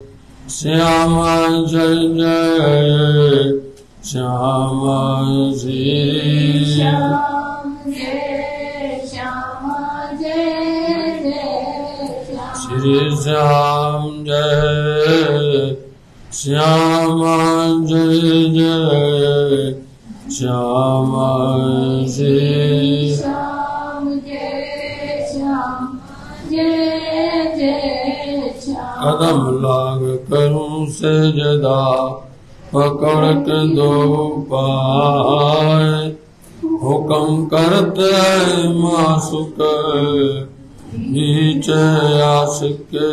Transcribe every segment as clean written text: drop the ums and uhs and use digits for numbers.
श्यामा जय जय श्यामा जी श्याम जय श्यामा जय जय श्री श्याम जय श्यामा जय जय श्यामा जी श्याम जय श्यामा जय जय श्याम कदम लाग करूं से जदा पकड़ के दो पाए हुक्म करते मासुक नीचे आस के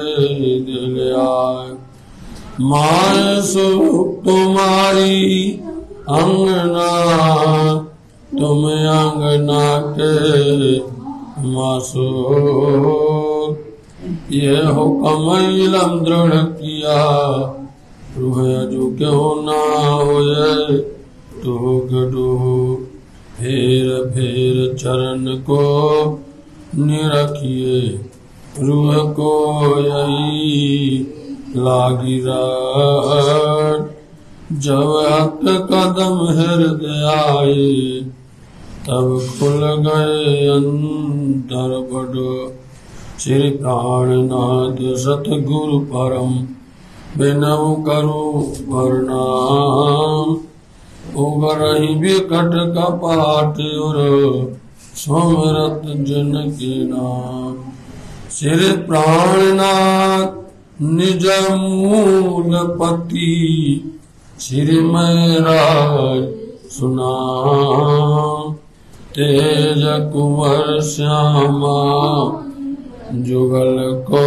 दिल आए माए सुख तुम्हारी अंगना तुम अंगना के मासूक ये हुक्म इलम दृढ़ किया रूह जो क्यों ना होए तो गडो फेर फेर चरण को निरखिए रूह को यही लागी रात जब हक कदम हृदय आए तब खुल गए अंतर बड़ो श्री प्राणनाथ सतगुरु परम बिनव करो प्रणाम उगरहि विकट कपाट और सोमरत जन के नाम श्री प्राणनाथ निज मूल पति श्री महराज सुना तेज कुंवर श्यामा जुगल को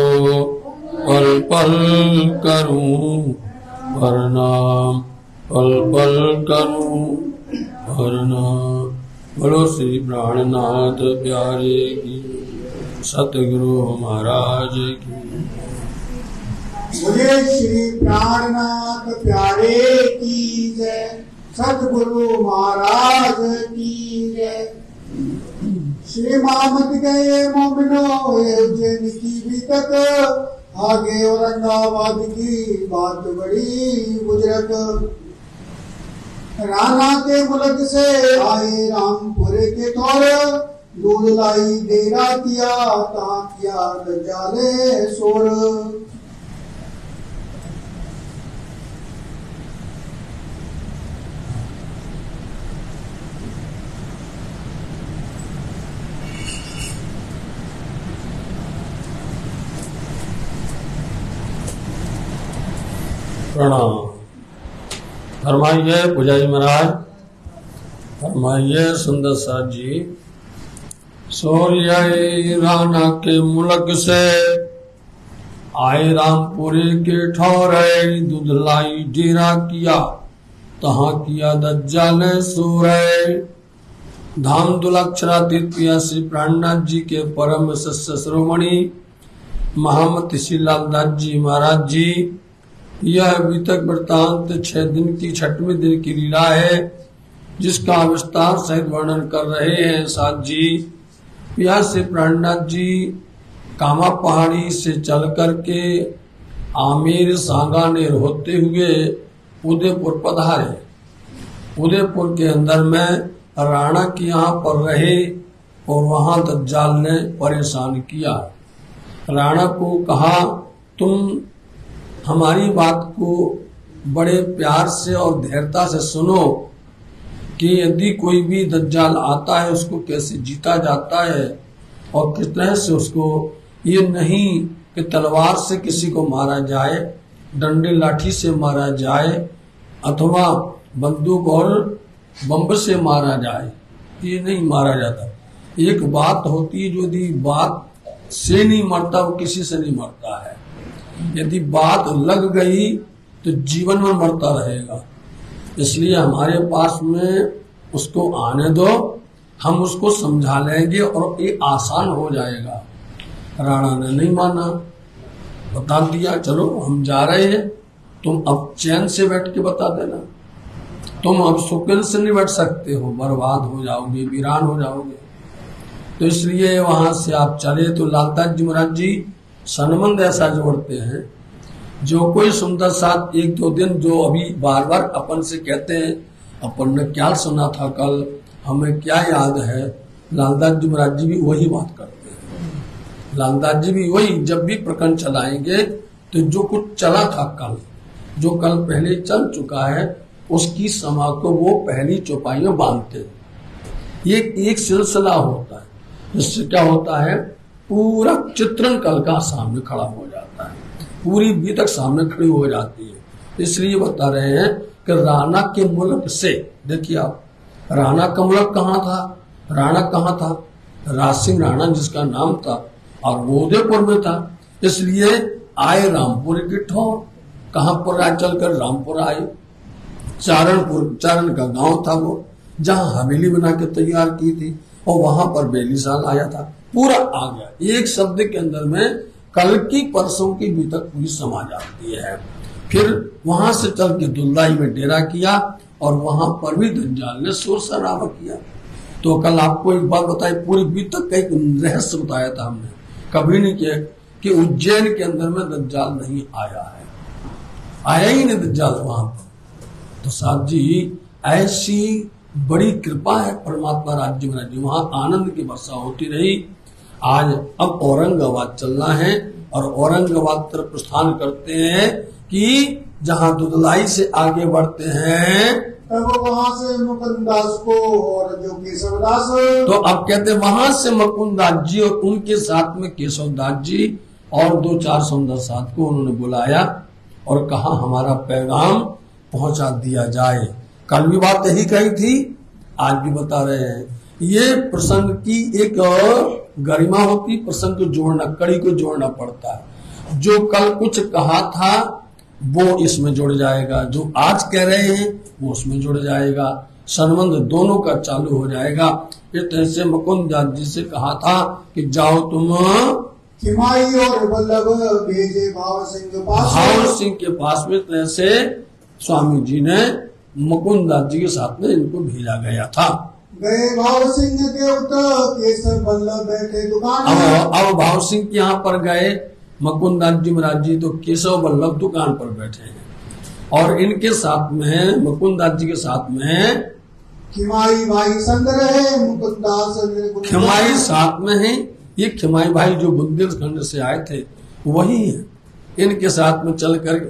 पल पल करूं प्रणाम पल पल करूं प्रणाम। बोलो श्री प्राणनाथ प्यारे की सतगुरु महाराज की। मुझे श्री प्राणनाथ प्यारे की जय सतगुरु महाराज की जय। श्री मामत गए मोमिनो उज्जैन की भी तक आगे औरंगाबाद की बात बड़ी गुजरत राना के मुल्क से आए रामपुरे के तौर दूध लाई डेरा किया ता किया जाले सोर प्रणाम। फरमाइए पुजारी महाराज, फरमाइए सुंदर साथ जी। सोरिया राना के मुल्क से आए रामपुरे के ठौरे दुधलाई डेरा किया तहाँ किया दज्जाल सूरे धाम दुलाक्षरातीत पिया श्री प्राणनाथ जी के परम शिष्य शिरोमणि महामति श्री लालदास जी महाराज जी। यह बीतक वृत्तांत 6 दिन की 6वें दिन की लीला है जिसका विस्तार सहित वर्णन कर रहे हैं साथ जी। यह से प्राणनाथ जी कामा पहाड़ी से चल करके आमेर सांगानेर होते हुए उदयपुर पधारे। उदयपुर के अंदर में राणा के यहाँ पर रहे और वहां दज्जाल ने परेशान किया। राणा को कहा तुम हमारी बात को बड़े प्यार से और धैर्यता से सुनो कि यदि कोई भी दज्जाल आता है उसको कैसे जीता जाता है और किस तरह से उसको, ये नहीं कि तलवार से किसी को मारा जाए, डंडे लाठी से मारा जाए अथवा बंदूक और बम से मारा जाए, ये नहीं मारा जाता। एक बात होती है जो यदि बात से नहीं मरता वो किसी से नहीं मरता है। यदि बात लग गई तो जीवन में मरता रहेगा। इसलिए हमारे पास में उसको आने दो, हम उसको समझा लेंगे और ये आसान हो जाएगा। राणा ने नहीं माना, बता दिया चलो हम जा रहे हैं, तुम अब चैन से बैठ के बता देना, तुम अब सुकून से नहीं बैठ सकते हो, बर्बाद हो जाओगे, वीरान हो जाओगे। तो इसलिए वहां से आप चले। तो लालदास जी महाराज जी संबंध ऐसा जोड़ते हैं जो कोई सुंदर साथ एक दो दिन जो अभी बार बार अपन से कहते हैं, अपन ने क्या सुना था कल, हमें क्या याद है, लालदास जी महाराज जी भी वही बात करते हैं। लालदास जी भी वही, जब भी प्रकरण चलाएंगे तो जो कुछ चला था कल, जो कल पहले चल चुका है, उसकी समा को वो पहली चौपाई में बांधते हैं। ये एक सिलसिला होता है, जिससे क्या होता है, पूरा चित्रण कल का सामने खड़ा हो जाता है, पूरी बीतक सामने खड़ी हो जाती है। इसलिए बता रहे हैं कि राणा के मुल्क से, देखिए आप, राणा का मुल्क कहाँ था, राणा कहाँ था, राज सिंह राणा जिसका नाम था, और वो उदयपुर में था। इसलिए आए रामपुर की ठौर, कहाँ पर आए, चलकर रामपुर आए। चारणपुर, चारण का गांव था वो, जहां हवेली बना के तैयार की थी, और वहां पर बेली साल आया था, पूरा आ गया। एक शब्द के अंदर में कल की परसों की बीतक पूरी समा जाती है। फिर वहां से चल के दुल्लाई में डेरा किया, और वहां पर भी दज्जाल ने शोर शराबा किया। तो कल आपको एक बात बताई, पूरी बीतक का एक रहस्य बताया था हमने, कभी नहीं किया कि उज्जैन के अंदर में दज्जाल नहीं आया है, आया ही नहीं दज्जाल वहां पर। तो साहब जी, ऐसी बड़ी कृपा है परमात्मा राज्य में, वहां आनंद की वर्षा होती रही। आज अब औरंगाबाद चलना है, और औरंगाबाद तरफ प्रस्थान करते हैं कि जहां दुधलाई से आगे बढ़ते हैं, तब वहां से मुकुंदास को और जो केशवदास, तो अब कहते हैं वहां से मुकुंदास जी और उनके साथ में केशवदास जी और दो चार सुंदर साथ को उन्होंने बुलाया और कहा हमारा पैगाम पहुंचा दिया जाए। कल भी बात यही कही थी, आज भी बता रहे हैं। ये प्रसंग की एक गरिमा होती, प्रसंग को जोड़ना, कड़ी को जोड़ना पड़ता है। जो कल कुछ कहा था वो इसमें जुड़ जाएगा, जो आज कह रहे हैं वो उसमें जुड़ जाएगा, संबंध दोनों का चालू हो जाएगा। इस तरह से मुकुंद जी से कहा था कि जाओ तुम खिमाई और बल्लभ भेजे भाव सिंह के पास, भाव सिंह के पास में। तरह से स्वामी जी ने मुकुंद जी के साथ में इनको भेजा गया था। गए भाव सिंह के उत्तर केशव बल्लभ बैठे दुकान। अब भाव सिंह के यहाँ पर गए मुकुंद जी महाराज जी, तो केशव बल्लभ दुकान पर बैठे हैं, और इनके साथ में मुकुंद जी के साथ में खिमाई भाई संग रहे, मुकुंदास खिमाई साथ में है। ये खिमाई भाई जो बुंदेलखंड से आए थे वही है, इनके साथ में चलकर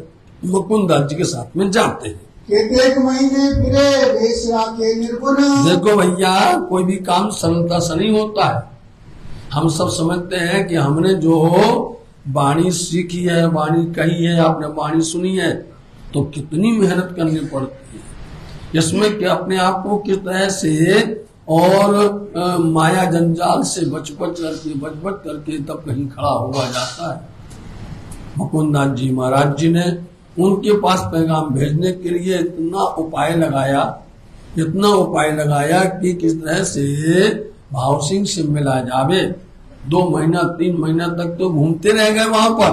मुकुंद जी के साथ में जाते हैं। एक महीने फिरे भेष राखे निर्गुण। देखो भैया, कोई भी काम सरलता से नहीं होता है। हम सब समझते हैं कि हमने जो वाणी सीखी है, वाणी कही है, आपने वाणी सुनी है, तो कितनी मेहनत करनी पड़ती है इसमें कि अपने आप को किस तरह से और माया जंजाल से बच करके तब कहीं खड़ा हुआ जाता है। मुकुंद जी महाराज जी ने उनके पास पैगाम भेजने के लिए इतना उपाय लगाया कि किस तरह से भाव सिंह से मिला जावे। 2 महीना 3 महीना तक तो घूमते रह गए वहां पर।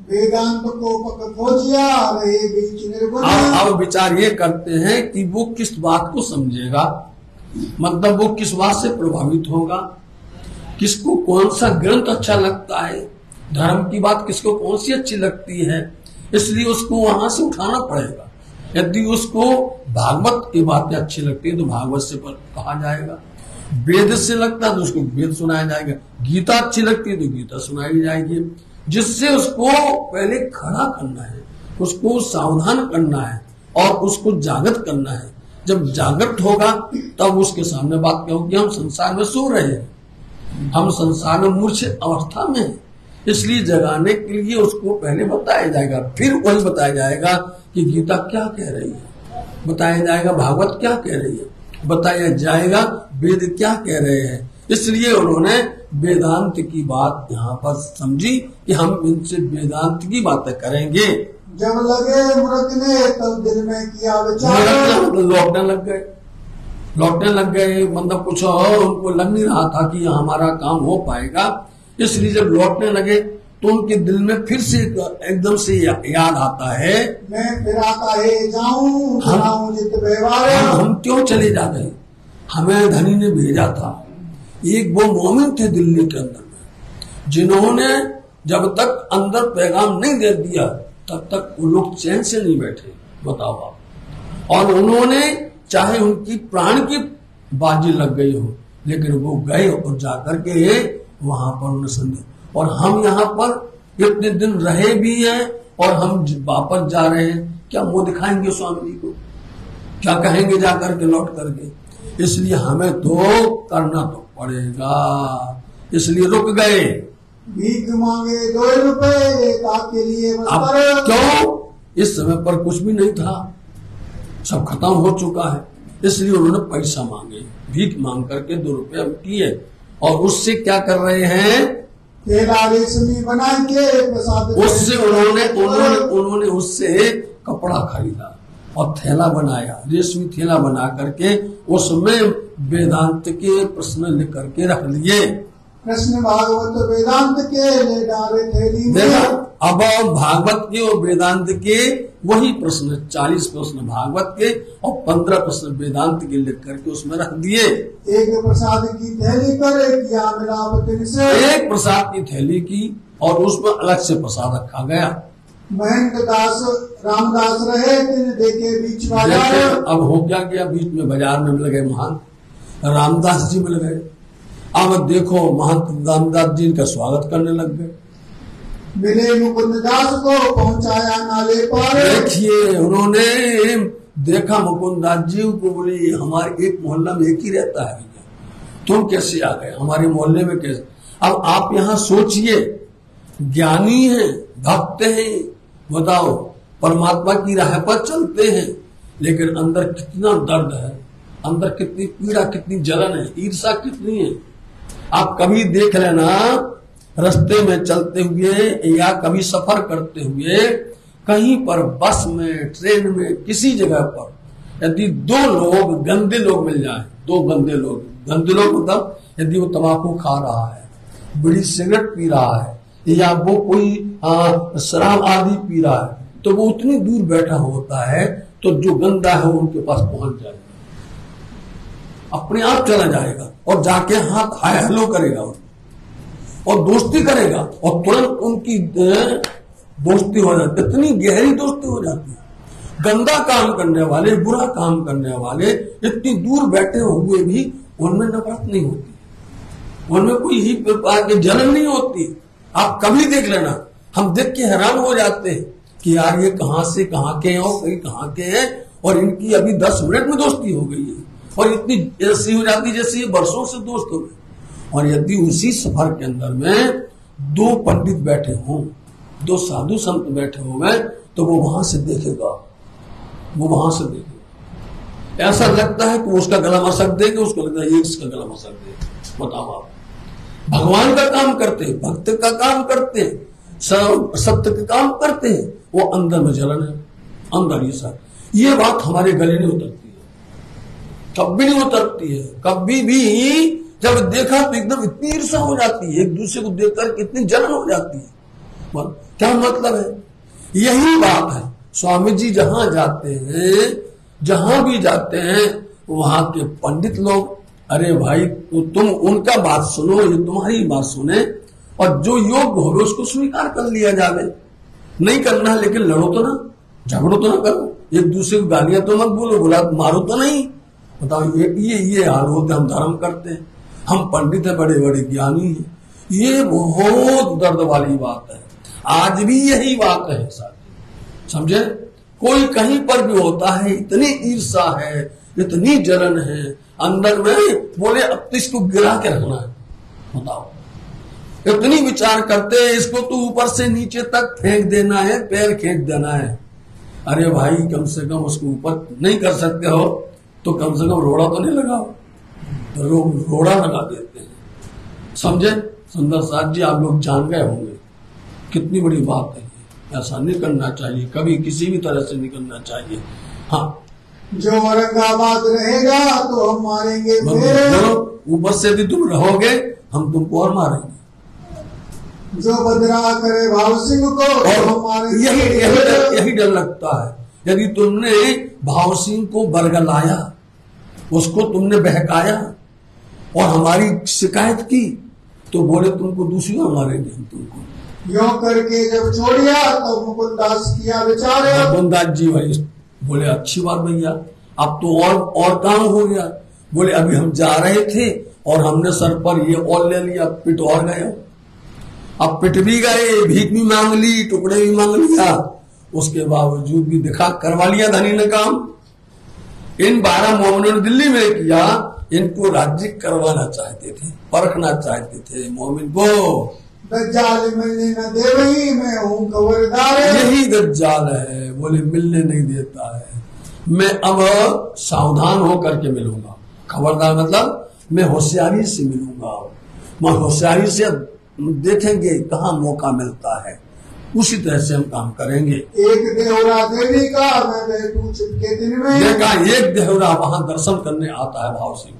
वेदांत को पकड़िया रहे बीच निर्गुण। अब विचार ये करते हैं कि वो किस बात को समझेगा, मतलब वो किस बात से प्रभावित होगा, किसको कौन सा ग्रंथ अच्छा लगता है, धर्म की बात किसको कौन सी अच्छी लगती है, इसलिए उसको वहां से उठाना पड़ेगा। यदि उसको भागवत की बातें अच्छी लगती है तो भागवत से कहा जाएगा, वेद से लगता है तो उसको वेद सुनाया जाएगा, गीता अच्छी लगती है तो गीता सुनाई जाएगी। जिससे उसको पहले खड़ा करना है, उसको सावधान करना है और उसको जागृत करना है। जब जागृत होगा तब उसके सामने बात क्या होगी, हम संसार में सो रहे हैं, हम संसार में मूर्छित अवस्था में हैं, इसलिए जगाने के लिए उसको पहले बताया जाएगा, फिर वही बताया जाएगा कि गीता क्या कह रही है, बताया जाएगा भागवत क्या कह रही है, बताया जाएगा वेद क्या कह रहे हैं। इसलिए उन्होंने वेदांत की बात यहाँ पर समझी कि हम इनसे वेदांत की बातें करेंगे। जब लगे मुरकने तब दिल में किया विचार। लौटने लग गए, मतलब कुछ और उनको लग नहीं रहा था कि हमारा काम हो पाएगा। इसलिए जब लौटने लगे तो उनके दिल में फिर से एकदम से याद आता है, मैं फिर आता है जाऊं हम क्यों चले जाते हैं, हमें धनी ने भेजा था। एक वो मोमिन थे दिल्ली के अंदर में, जिन्होंने जब तक अंदर पैगाम नहीं दे दिया तब तक वो लोग चैन से नहीं बैठे, बताओ आप। और उन्होंने चाहे उनकी प्राण की बाजी लग गई हो, लेकिन वो गए और जाकर के वहां पर उन्हें संदेश। और हम यहाँ पर इतने दिन रहे भी हैं और हम वापस जा रहे हैं, क्या मुंह दिखाएंगे स्वामी जी को, क्या कहेंगे जाकर के लौट करके। इसलिए हमें तो करना तो पड़ेगा, इसलिए रुक गए। भीख मांगे 2 रुपए के लिए अब क्यों? इस समय पर कुछ भी नहीं था, सब खत्म हो चुका है, इसलिए उन्होंने पैसा मांगे, भीख मांग करके 2 रुपये किए। और उससे क्या कर रहे हैं? तेरा रेशमी बना के प्रसाद, उससे उन्होंने उससे कपड़ा खरीदा और थैला बनाया, रेशमी थैला बना करके उसमें वेदांत के प्रश्न लिख करके रख लिए। कृष्ण भागवत वेदांत के ले डाले थैली में। अब भागवत के और वेदांत के वही प्रश्न, 40 प्रश्न भागवत के और 15 प्रश्न वेदांत के लिख करके उसमें रख दिए। एक प्रसाद की थैली पर किया मिलावट से, एक प्रसाद की थैली की और उसमें अलग से प्रसाद रखा गया। महंत दास रामदास रहे तेने देखे बीच बाजार। अब हो क्या गया, बीच में बाजार में मिल गए महान रामदास जी मिल गए। अब देखो महंत रामदास जी का स्वागत करने लग गए। मिले मुकुंद दास को पहुंचाया नाले पर। देखिए उन्होंने देखा मुकुंद दास जी को, बोली हमारे एक मोहल्ला में एक ही रहता है, तुम कैसे आ गए हमारे मोहल्ले में कैसे? अब आप यहाँ सोचिए, ज्ञानी हैं, भक्त हैं, बताओ परमात्मा की राह पर चलते हैं, लेकिन अंदर कितना दर्द है, अंदर कितनी पीड़ा, कितनी जलन है, ईर्षा कितनी है। आप कभी देख लेना, रास्ते में चलते हुए या कभी सफर करते हुए कहीं पर बस में, ट्रेन में, किसी जगह पर यदि 2 लोग गंदे लोग मिल जाएं, 2 गंदे लोग मतलब यदि वो तंबाकू खा रहा है, बीड़ी सिगरेट पी रहा है, या वो कोई शराब आदि पी रहा है, तो वो उतनी दूर बैठा होता है तो जो गंदा है वो उनके पास पहुंच जाएगा, अपने आप चला जाएगा और जाके हाथ हाय हेलो करेगा और दोस्ती करेगा और तुरंत उनकी दोस्ती हो जाती है। इतनी गहरी दोस्ती हो जाती है। गंदा काम करने वाले, बुरा काम करने वाले इतनी दूर बैठे हुए भी उनमें नफरत नहीं होती, उनमें कोई ही प्रकार की जलन नहीं होती। आप कभी देख लेना, हम देख के हैरान हो जाते हैं कि यार ये कहां से कहां के हैं और कहीं कहां के हैं, और इनकी अभी 10 मिनट में दोस्ती हो गई है और इतनी ऐसी हो जाती जैसे ये वर्षों से दोस्त हो गए। और यदि उसी सफर के अंदर में 2 पंडित बैठे हों, 2 साधु संत बैठे होंगे, तो वो वहां से देखेगा, वो वहां से देखेगा, ऐसा लगता है कि उसका गला मसक देगा, उसको लगता है ये इसका गला मसक देगा। बताओ आप, भगवान का काम करते हैं, भक्त का काम करते हैं, सत्य का काम करते हैं, वो अंदर में जलन है, अंदर ये सब, ये बात हमारे गले नहीं उतरती है, कभी नहीं उतरती है। कभी भी जब देखा तो एकदम इतनी ईर्ष्या हो जाती है, एक दूसरे को देखकर कितनी जलन हो जाती है। क्या मतलब है? यही बात है। स्वामी जी जहां जाते हैं, जहां भी जाते हैं, वहां के पंडित लोग, अरे भाई तो तुम उनका बात सुनो, ये तुम्हारी बात सुने, और जो योग्य हो उसको स्वीकार कर लिया जावे। नहीं करना है लेकिन लड़ो तो ना, झगड़ो तो ना करो, एक दूसरे को गालियां तो मत बोलो, बुला मारो तो नहीं। बताओ ये हाल होते, हम धर्म करते हैं, हम पंडित है, बड़े बड़े ज्ञानी हैं, ये बहुत दर्द वाली बात है। आज भी यही बात है साथी, समझे? कोई कहीं पर भी होता है, इतनी ईर्ष्या है, इतनी जलन है अंदर में, बोले अब तो इसको गिरा के रखना है। बताओ, इतनी विचार करते हैं, इसको तो ऊपर से नीचे तक फेंक देना है, पैर खींच देना है। अरे भाई कम से कम उसको ऊपर नहीं कर सकते हो तो कम से कम रोड़ा तो नहीं लगाओ, तो लोग रोड़ा लगा देते हैं। समझे सुंदर साथ जी, आप लोग जान गए होंगे कितनी बड़ी बात है। ऐसा नहीं करना चाहिए, कभी किसी भी तरह से नहीं करना चाहिए। हाँ, जो औरंगाबाद रहेगा तो हम मारेंगे, ऊपर से भी तुम रहोगे हम तुमको और मारेंगे। जो बदरा करे भाव सिंह को तो हम मारेंगे। यही डर लगता है। यदि तुमने भाव सिंह को बरगलाया, उसको तुमने बहकाया और हमारी शिकायत की, तो बोले तुमको दूसरी मारेंगे हम तुमको। यों करके जब छोड़िया तो मुकुंदास किया विचार। मुकुंदास जी भाई बोले अच्छी बात भैया, अब तो और काम हो गया। बोले अभी हम जा रहे थे और हमने सर पर ये और ले लिया, पिट और गए। अब पिट भी गए, भीख भी मांग ली, टुकड़े भी मांग लिया, उसके बावजूद भी दिखा करवा लिया धनी ने काम। इन 12 मोमिनों ने दिल्ली में किया, इनको राज्य करवाना चाहते थे, परखना चाहते थे मोमिन को। दज्जाल मिलने न दे वही मैं हूँ खबरदार। यही दज्जाल है, बोले मिलने नहीं देता है। मैं अब सावधान होकर के मिलूंगा। खबरदार मतलब मैं होशियारी से मिलूंगा, मैं होशियारी से देखेंगे कहाँ मौका मिलता है, उसी तरह से हम काम करेंगे। एक देवरा देवी का मैं बैठूं छिपके दिन में। देखा एक देवरा वहां दर्शन करने आता है, भाव सिंह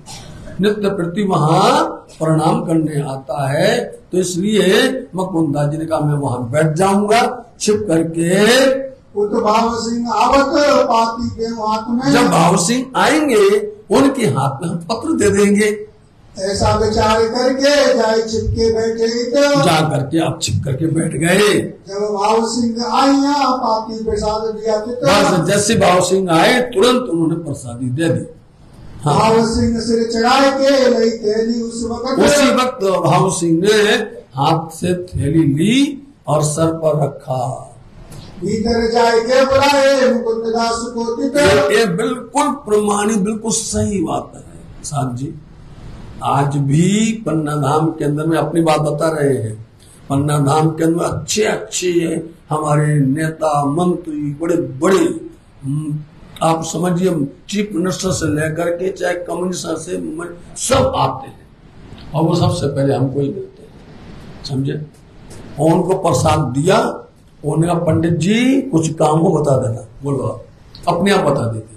नित्य प्रति वहां प्रणाम करने आता है, तो इसलिए मुकुंदास जी ने कहा मैं वहां बैठ जाऊंगा छिप करके। तो भाव सिंह आवत पाती के हाथ में। जब भाव सिंह आएंगे उनके हाथ में हम पत्र दे देंगे। ऐसा विचार करके जाए छिपके बैठे तो जा करके आप छिप करके बैठ गए। जब भाव सिंह आइया पाती प्रसाद दिया बस जैसे भाव सिंह आए तुरंत उन्होंने प्रसादी दे दी। हाँ। भाव सिंह सिर चढ़ाए के लई थैली उसी वक्त भाव सिंह ने हाथ से थैली ली और सर पर रखा। भीतर जाए के बुलाए मुकुंददास को। ये बिल्कुल प्रमाणित, बिल्कुल सही बात है साहब जी। आज भी पन्ना धाम के अंदर में अपनी बात बता रहे हैं, पन्ना धाम के अंदर अच्छे अच्छे हमारे नेता मंत्री बड़े बड़े, आप समझिए चीफ मिनिस्टर से लेकर के चाहे कम्युनिस्ट से सब आते हैं और वो सबसे पहले हमको ही मिलते हैं, समझे। और उनको प्रसाद दिया, उन्होंने कहा पंडित जी कुछ काम हो बता देना। बोलो अपने आप बता देते।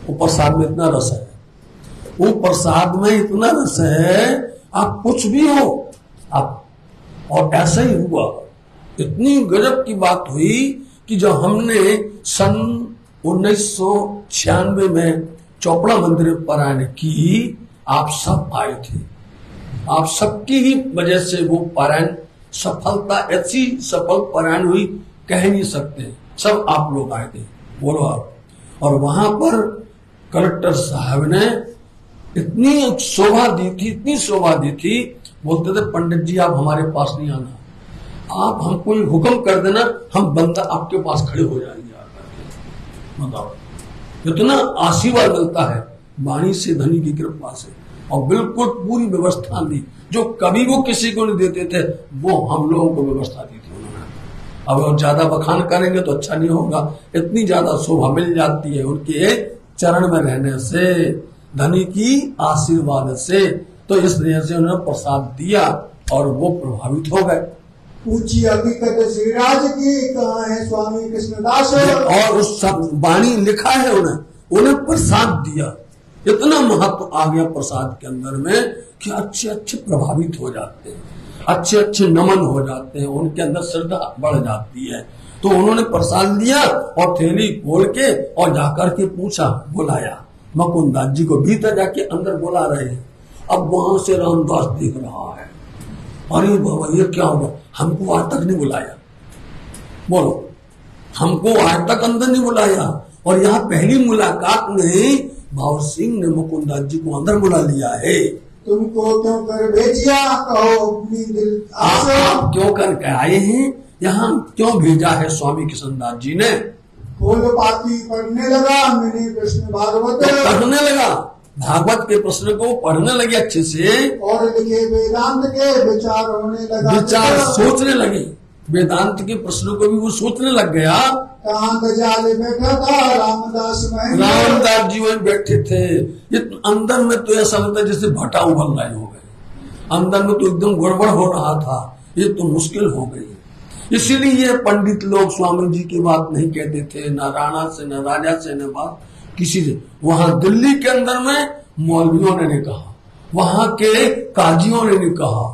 वो प्रसाद में इतना रस है, वो प्रसाद में इतना रस है, आप कुछ भी हो आप। और ऐसा ही हुआ, इतनी गजब की बात हुई कि जब हमने सन 1996 में चोपड़ा मंदिर पारायण की, आप सब आए थे, आप सबकी ही वजह से वो पारायण सफलता, ऐसी सफल पारायण हुई कह नहीं सकते, सब आप लोग आए थे। बोलो आप। और वहां पर कलेक्टर साहब ने इतनी शोभा दी थी, इतनी शोभा दी थी, बोलते थे पंडित जी आप हमारे पास नहीं आना, आप हमको हुक्म कर देना, हम बंदा आपके पास खड़े हो जाएंगे। बताओ इतना आशीर्वाद मिलता है वाणी से, धनी की कृपा से। और बिल्कुल पूरी व्यवस्था दी, जो कभी वो किसी को नहीं देते थे वो हम लोगों को व्यवस्था दी थी उन्होंने। अब ज्यादा बखान करेंगे तो अच्छा नहीं होगा, इतनी ज्यादा शोभा मिल जाती है उनके चरण में रहने से, धनी की आशीर्वाद से। तो इस तरह से उन्होंने प्रसाद दिया और वो प्रभावित हो गए। पूछी हकीकत श्रीराज की, कहाँ है स्वामी कृष्णदास। और उस सब वाणी लिखा है, उन्हें प्रसाद दिया। इतना महत्व आ गया प्रसाद के अंदर में कि अच्छे अच्छे प्रभावित हो जाते हैं, अच्छे अच्छे नमन हो जाते हैं, उनके अंदर श्रद्धा बढ़ जाती है। तो उन्होंने प्रसाद दिया और थैली खोल के और जाकर के पूछा, बुलाया मुकुंदास जी को, भीतर जाके अंदर बुला रहे हैं। अब वहां से रामदास देख रहा है, अरे बाबा ये क्या हुआ, हमको आज तक नहीं बुलाया। बोलो हमको आज तक अंदर नहीं बुलाया, और यहाँ पहली मुलाकात में भाव सिंह ने मुकुंदास जी को अंदर बुला लिया है। तुमको क्यों कर भेजिया, कहो अपनी दिल आप क्यों करके आए हैं यहाँ, क्यों भेजा है स्वामी कृष्णदास जी ने। खोल पाती पढ़ने लगा, मैंने कृष्ण भागवत पढ़ने लगा, भागवत के प्रश्न को पढ़ने लगे अच्छे से, और लिखे वेदांत के विचार होने लगा, विचार सोचने लगे, वेदांत के प्रश्नों को भी वो सोचने लग गया। कहाँ गजाले बैठा था रामदास में, रामदास जी वहीं बैठे थे। ये अंदर में तो ऐसा लगता है जैसे भटा उबल रहे हो गए, अंदर में तो एकदम गड़बड़ हो रहा था, ये तो मुश्किल हो गई। इसीलिए पंडित लोग स्वामी जी की बात नहीं कहते थे, न राणा से न राजा से न बात किसी से। वहां दिल्ली के अंदर में मौलवियों ने नहीं कहा, वहां के काजियों ने नहीं कहा,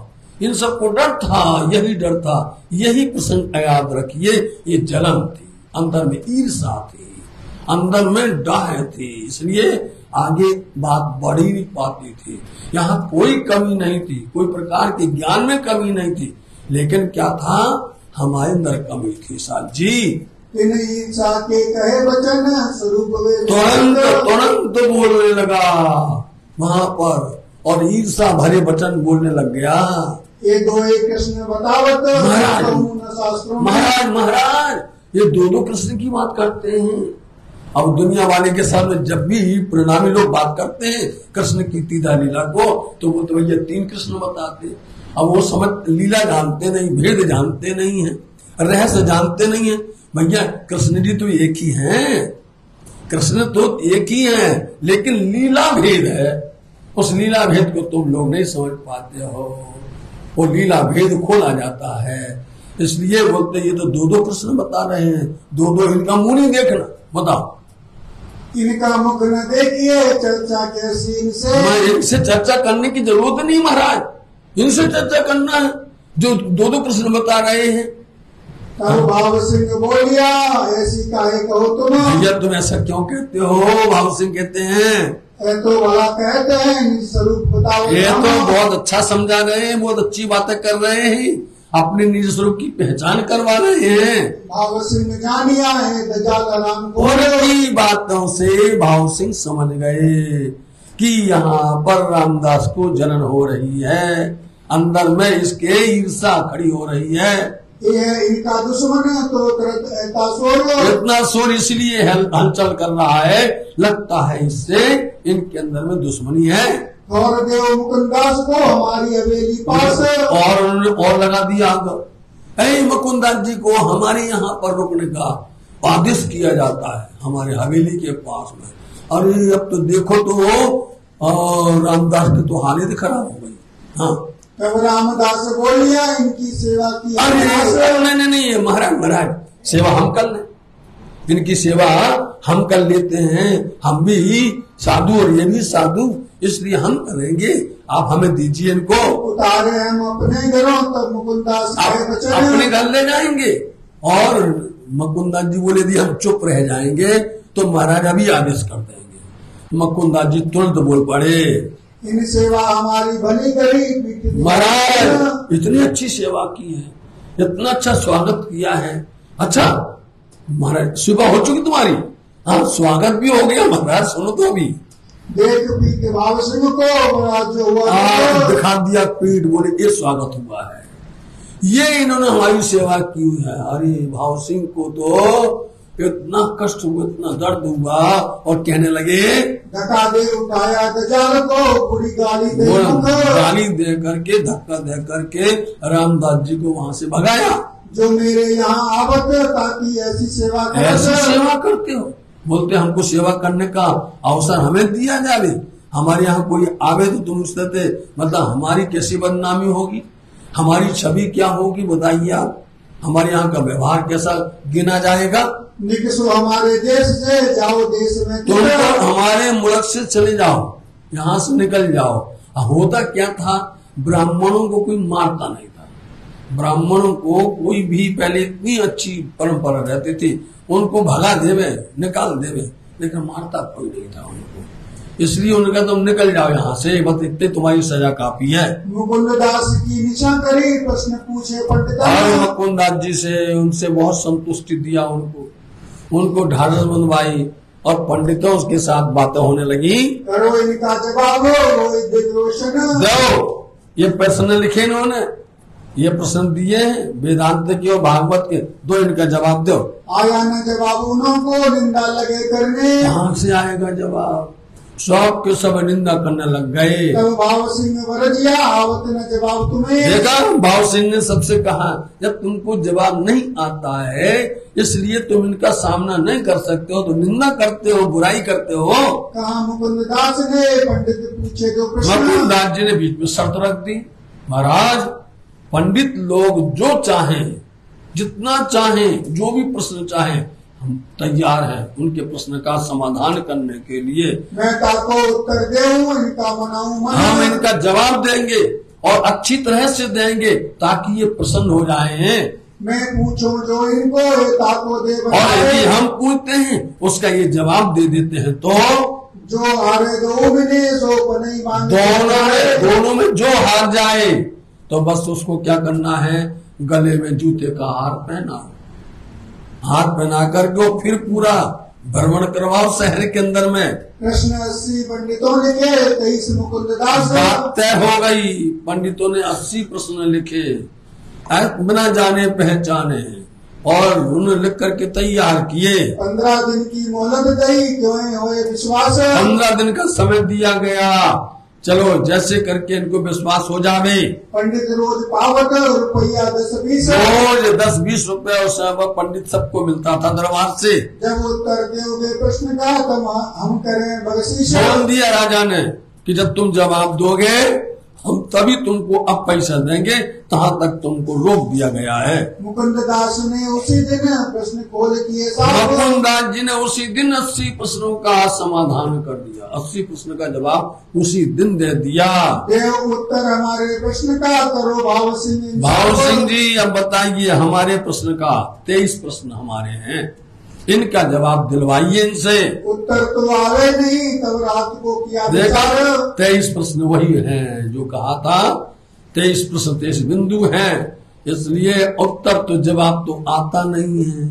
इन सबको डर था, यही डर था। यही प्रसंग याद रखिए, ये जलन थी अंदर में, ईर्षा थी अंदर में, डाह थी, इसलिए आगे बात बढ़ ही नहीं पाती थी। यहाँ कोई कमी नहीं थी, कोई प्रकार के ज्ञान में कमी नहीं थी, लेकिन क्या था, हमारे नरक में थी साल जी। इन ईर्षा के कहे वचन स्वरूप वे तुरंत बोलने लगा वहां पर, और ईर्षा भरे वचन बोलने लग गया। ये दो एक कृष्ण बतावत महाराज ये दो कृष्ण की बात करते हैं। अब दुनिया वाले के सामने जब भी परिणामी लोग बात करते हैं कृष्ण की तीधा लीला को, तो वो तो भैया 3 कृष्ण बताते। अब वो समझ लीला जानते नहीं, भेद जानते नहीं है, रहस्य जानते नहीं है। भैया कृष्ण जी तो एक ही हैं, कृष्ण तो एक ही हैं, लेकिन लीला भेद है। उस लीला भेद को तुम लोग नहीं समझ पाते हो, वो लीला भेद खोला जाता है। इसलिए बोलते ये तो 2 कृष्ण बता रहे हैं, 2 इनका मुंह नहीं देखना। बताओ, इनका मुख न देखिए चर्चा कैसी इनसे। इनसे चर्चा करने की जरूरत नहीं महाराज, इनसे चर्चा करना है जो 2 कृष्ण बता रहे हैं। तब भाव सिंह बोलिया ऐसी काहे कहो तुम। भैया तुम ऐसा क्यों कहते हो? भाव सिंह कहते हैं तो भला कहते हैं निज स्वरूप बताओ। ये तो बहुत अच्छा समझा रहे हैं, बहुत अच्छी बातें कर रहे हैं, अपने निज स्वरूप की पहचान करवा रहे हैं। भाव सिंह जानिया है दजाल राम को। उनकी बातों से भाव सिंह समझ गए कि यहाँ पर रामदास को जलन हो रही है, अंदर में इसके ईर्षा खड़ी हो रही है। ये इनका दुश्मन तो इतना शोर इसलिए हलचल कर रहा है, लगता है इससे इनके अंदर में दुश्मनी है। और देव मुकुंदास को हमारी हवेली पास और लगा दिया मुकुंदास जी को हमारे यहाँ पर रुकने का आदेश किया जाता है, हमारे हवेली के पास में। अरे अब तो देखो तो रामदास की तो हालत खराब हो गई। हाँ तब रामदास बोलिया इनकी सेवा की। अरे नहीं महाराज सेवा हम कर ले, इनकी सेवा हम कर लेते हैं, हम भी साधु और ये भी साधु, इसलिए हम करेंगे, आप हमें दीजिए इनको। उतारे हम अपने घरों तब मुकुंदास अपने घर ले जाएंगे। और मुकुंदास जी बोले दी हम चुप रह जाएंगे तो महाराज अभी आदेश कर देंगे। मुकुंदास जी तुरंत बोल पड़े इन सेवा हमारी भली करी। महाराज इतनी अच्छी सेवा की है, इतना अच्छा स्वागत किया है। अच्छा महाराज सेवा हो चुकी तुम्हारी? हाँ स्वागत भी हो गया महाराज। सुनो तो अभी देख पीठ भाव सिंह को जो हुआ दिखा दिया पीठ, बोले ये स्वागत हुआ है, ये इन्होंने हमारी सेवा की हुई है। अरे भाव सिंह को तो इतना कष्ट हुआ, इतना दर्द हुआ, और कहने लगे धक्का दे उठाया दजाल को, पूरी गाली दे करके धक्का दे करके रामदास जी को वहां से भगाया। जो मेरे यहाँ आवत ताकि ऐसी सेवा करते हो। बोलते हमको सेवा करने का अवसर हमें दिया जाए, हमारे यहाँ कोई आवे तो तुम उससे मतलब हमारी कैसी बदनामी होगी, हमारी छवि क्या होगी बताइए आप, हमारे यहाँ का व्यवहार कैसा गिना जाएगा। निकसो हमारे देश से जाओ देश में, तुम तो हमारे मुल्क से चले जाओ, यहाँ से निकल जाओ। होता क्या था, ब्राह्मणों को कोई मारता नहीं था, ब्राह्मणों को कोई भी पहले इतनी अच्छी परंपरा रहती थी, उनको भगा देवे निकाल देवे, लेकिन मारता कोई नहीं था उनको। इसलिए उनका तुम निकल जाओ यहाँ से, बस इतने तुम्हारी सजा काफी है। मुकुंदास की निशा करी प्रश्न पूछे पंडित। मुकुंदास जी से उनसे बहुत संतुष्टि दिया, उनको ढाढ़स बंधवाई और पंडितों के साथ बातें होने लगी। करो इनका जवाब दो। ये प्रश्न लिखे इन्होंने, ये प्रश्न दिए हैं वेदांत के और भागवत के, दो इनका जवाब दो। आया न जवाब उनको निंदा लगे करने। कहाँ से आएगा जवाब? सब के सब निंदा करने लग गए। तब भाव सिंह वरजिया आवत न जवाब तुम्हें। देखा भाव सिंह ने सबसे कहा जब तुमको जवाब नहीं आता है इसलिए तुम इनका सामना नहीं कर सकते हो तो निंदा करते हो, बुराई करते हो। कहा मुकुंदास ने पंडित पूछे जो प्रश्न। मुकुंदास जी ने बीच में शर्त रख दी, महाराज पंडित लोग जो चाहें, जितना चाहें, जो भी प्रश्न चाहें, हम तैयार हैं उनके प्रश्न का समाधान करने के लिए। मैं ताको उत्तर दूं, इनका मनाऊं, हम इनका जवाब देंगे और अच्छी तरह से देंगे ताकि ये प्रसन्न हो जाए। मैं पूछूं जो इनको ताको दे, और यदि हम पूछते हैं उसका ये जवाब दे देते हैं तो जो हारे दो में सो नहीं मांगे। दोनों में जो हार जाए तो बस उसको क्या करना है, गले में जूते का हार पहना, हार पहना करके वो फिर पूरा भ्रमण करवाओ शहर के अंदर में। प्रश्न 80 पंडितों लिखे, 23 मुकुंददास। बात तय हो गई, पंडितों ने 80 प्रश्न लिखे बिना जाने पहचाने और उन्होंने लिख करके तैयार किए। 15 दिन की मोहलत दी, क्यों होए विश्वास। 15 दिन का समय दिया गया, चलो जैसे करके इनको विश्वास हो जावे। पंडित रोज पावत रुपया 10-20, रोज 10-20 रुपए उस समय पंडित सबको मिलता था दरबार से। जब उत्तर दोगे प्रश्न का तब हम करें बख्शीश। बोल दिया राजा ने कि जब तुम जवाब दोगे हम तभी तुमको अब पैसा देंगे, तहाँ तक तुमको रोक दिया गया है। मुकुंददास ने उसी दिन प्रश्न खोल किए। मुकुंददास जी ने उसी दिन 80 प्रश्नों का समाधान कर दिया, 80 प्रश्न का जवाब उसी दिन दे दिया। देव उत्तर हमारे प्रश्न का करो भाव सिंह। भाव सिंह जी अब बताइए हमारे प्रश्न का 23 प्रश्न हमारे हैं, इनका जवाब दिलवाइए इनसे। उत्तर तो आवे नहीं, तब रात को किया देखा विचार। 23 प्रश्न वही हैं जो कहा था, 23 प्रश्न 23 बिंदु हैं, इसलिए उत्तर तो जवाब तो आता नहीं है।